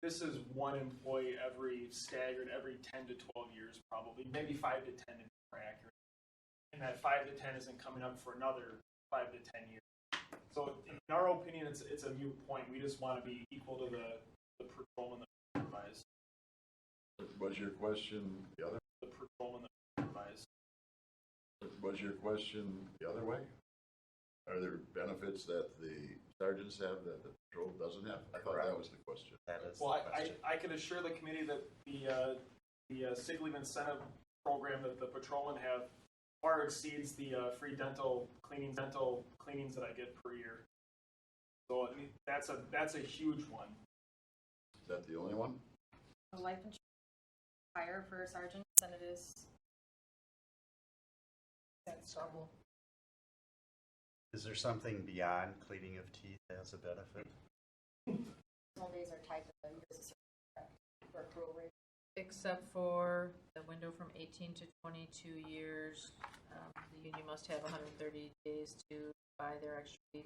M: this is one employee every 10 to 12 years, probably, maybe 5 to 10 to be more accurate. And that 5 to 10 isn't coming up for another 5 to 10 years. So in our opinion, it's a moot point. We just want to be equal to the patrolman that we supervise.
A: Was your question the other?
M: The patrolman that we supervise.
A: Was your question the other way? Are there benefits that the sergeants have that the patrol doesn't have? I thought that was the question.
G: That is
M: Well,
G: the question.
M: I can assure the committee that the sick leave incentive program that the patrolmen have far exceeds the free dental cleanings that I get per year. So I mean, that's a huge one.
A: Is that the only one?
C: Life insurance higher for sergeants than it is.
J: That's double.
G: Is there something beyond cleaning of teeth as a benefit?
C: Some days are tied to the years for accrual rate.
J: Except for the window from 18 to 22 years, the union must have 130 days to buy their extra leave.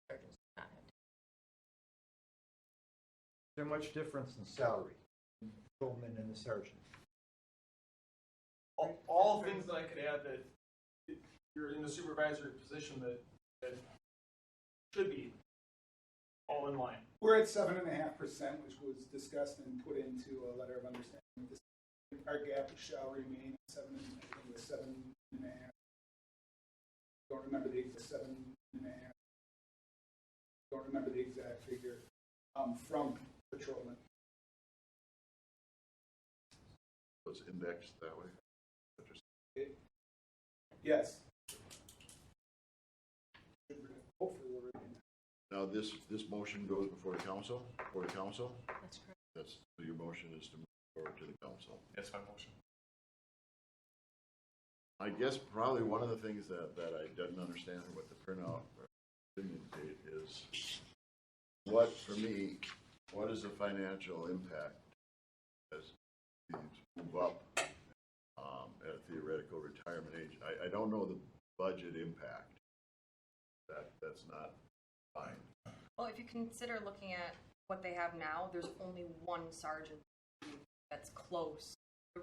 J: Sergeants do not have to.
I: Is there much difference in salary, in the patrolman and the sergeant?
M: All things that I could add that you're in the supervisory position that should be all in line.
F: We're at 7.5%, which was discussed and put into a letter of understanding. Our gap shall remain at 7.5. Don't remember the exact 7.5. don't remember the exact figure, from patrolmen.
A: Was indexed that way.
F: Yes.
A: Now, this motion goes before the council, That's
J: correct.
A: So your motion is to move forward to the council.
M: That's my motion.
A: I guess probably one of the things that I didn't understand what the printout didn't indicate is what, for me, what is the financial impact as these move up at a theoretical retirement age? I don't know the budget impact. That's not fine.
C: Well, if you consider looking at what they have now, there's only one sergeant that's close. The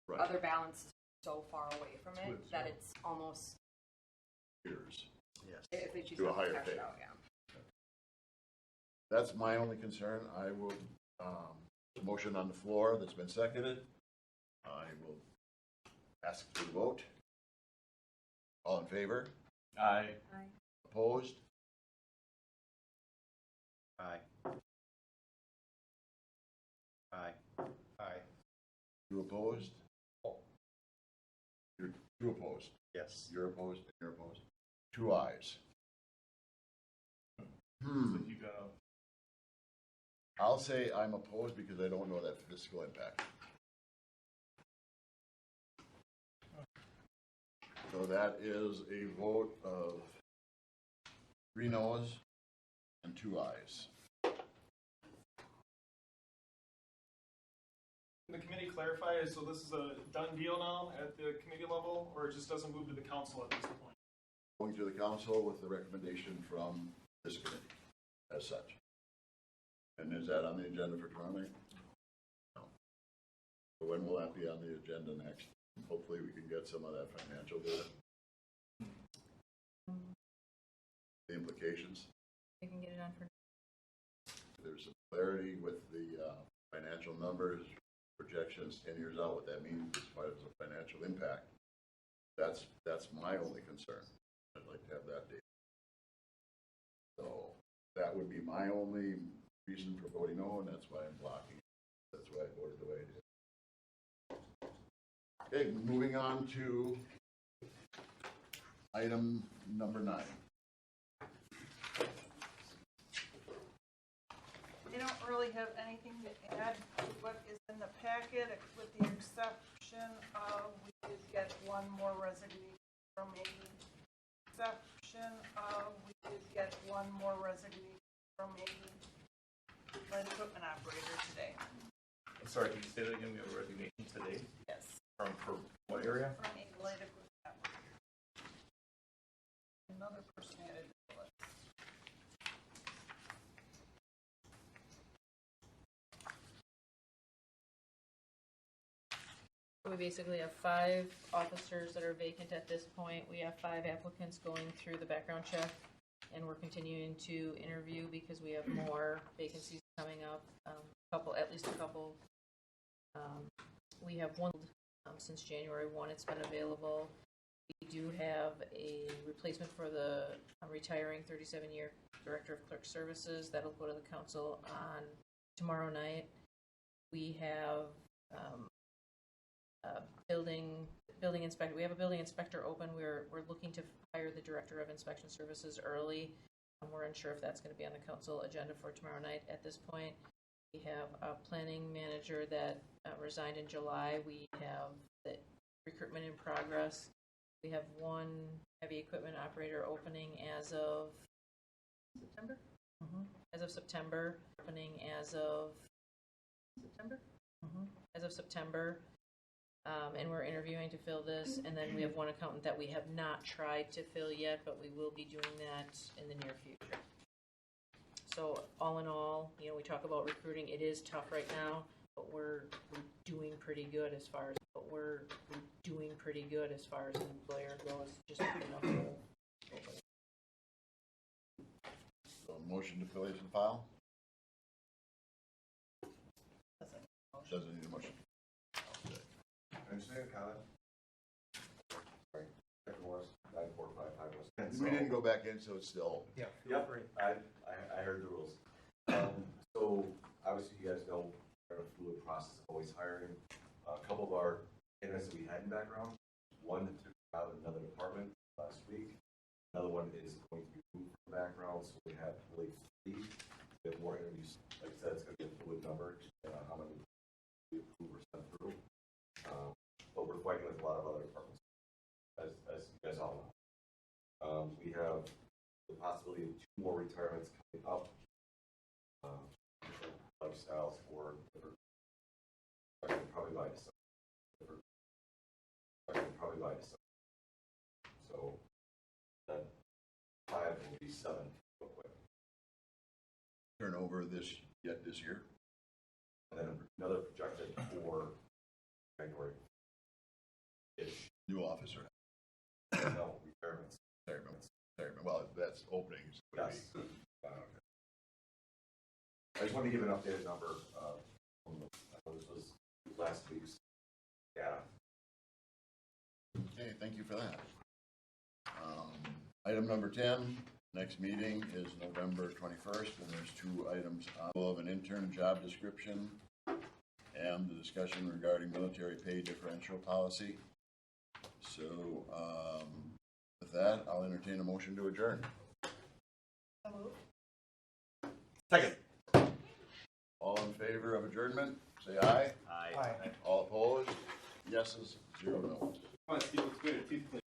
A: Right.
C: other balance is so far away from it that it's almost
A: Years.
G: Yes.
C: if they choose
A: To a
C: not
A: higher
C: cash
A: pay.
C: it out, yeah.
A: That's my only concern. I will, the motion on the floor that's been seconded, I will ask for the vote. All in favor?
M: Aye.
A: Opposed?
G: Aye. Aye.
I: Aye.
A: You opposed?
I: Oh.
A: You're two opposed.
G: Yes.
A: You're opposed and you're opposed. 2 ayes.
M: You go.
A: I'll say I'm opposed because I don't know that fiscal impact. So that is a vote of 3 noes and 2 ayes.
M: Can the committee clarify, so this is a done deal now at the committee level, or it just doesn't move to the council at this point?
A: Going to the council with the recommendation from this committee as such. And is that on the agenda for tomorrow night? No. So when will that be on the agenda next? Hopefully we can get some of that financial data. The implications.
J: We can get it on for.
A: There's some clarity with the financial numbers, projections 10 years out, what that means as far as the financial impact. That's my only concern. I'd like to have that data. So that would be my only reason for voting no, and that's why I'm blocking. That's why I voted the way I did. Okay, moving on to item number 9.
B: I don't really have anything to add to what is in the packet, with the exception of we did get one more resignation from a light equipment operator today.
M: I'm sorry, can you say that again? We have a resignation today?
B: Yes.
M: From what area?
B: From a light equipment operator. Another person added to the list.
J: We basically have 5 officers that are vacant at this point. We have 5 applicants going through the background check, and we're continuing to interview because we have more vacancies coming up. At least a couple. We have one since January 1. It's been available. We do have a replacement for the retiring 37-year Director of Clerk Services. That'll go to the council on tomorrow night. We have building inspector. We have a building inspector open. We're looking to hire the Director of Inspection Services early. We're unsure if that's going to be on the council agenda for tomorrow night at this point. We have a planning manager that resigned in July. We have the recruitment in progress. We have one heavy equipment operator opening as of September. As of September, opening as of September. As of September. And we're interviewing to fill this, and then we have one accountant that we have not tried to fill yet, but we will be doing that in the near future. So all in all, we talk about recruiting. It is tough right now, but we're doing pretty good as far as an employer goes. Just enough.
A: So motion to place and file? Doesn't need a motion.
D: Can I just make a comment? Sorry, Director Morris, 9455 West 10th
A: We didn't go back in, so it's still,
I: Yeah.
D: Yep, I heard the rules. So obviously you guys know, we're in a fluid process of always hiring. A couple of our candidates that we had in background, one that took out of another department last week. Another one is going to be moved from background, so we have really 3. We have more interviews. Like I said, it's going to be a fluid number, how many we approve or send through. But we're fighting with a lot of other departments, as you guys all know. We have the possibility of 2 more retirements coming up. Different lifestyles for different, probably by December. Probably by December. So that 5 will be 7 real quick.
A: turnover this year.
D: And then another projected for January-ish.
A: New officer.
D: No, retirements.
A: Retirement. Well, that's openings. would
D: Yes.
A: be.
D: I just wanted to give an updated number. This was last week's data.
A: Okay, thank you for that. Item number 10, next meeting is November 21st, and there's 2 items of an intern job description and the discussion regarding military pay differential policy. So, with that, I'll entertain a motion to adjourn.
D: Second.
A: All in favor of adjournment, say aye.
G: Aye.
I: Aye.
A: All opposed? Yeses, 0 noes.
M: Come on, Steve, let's get it.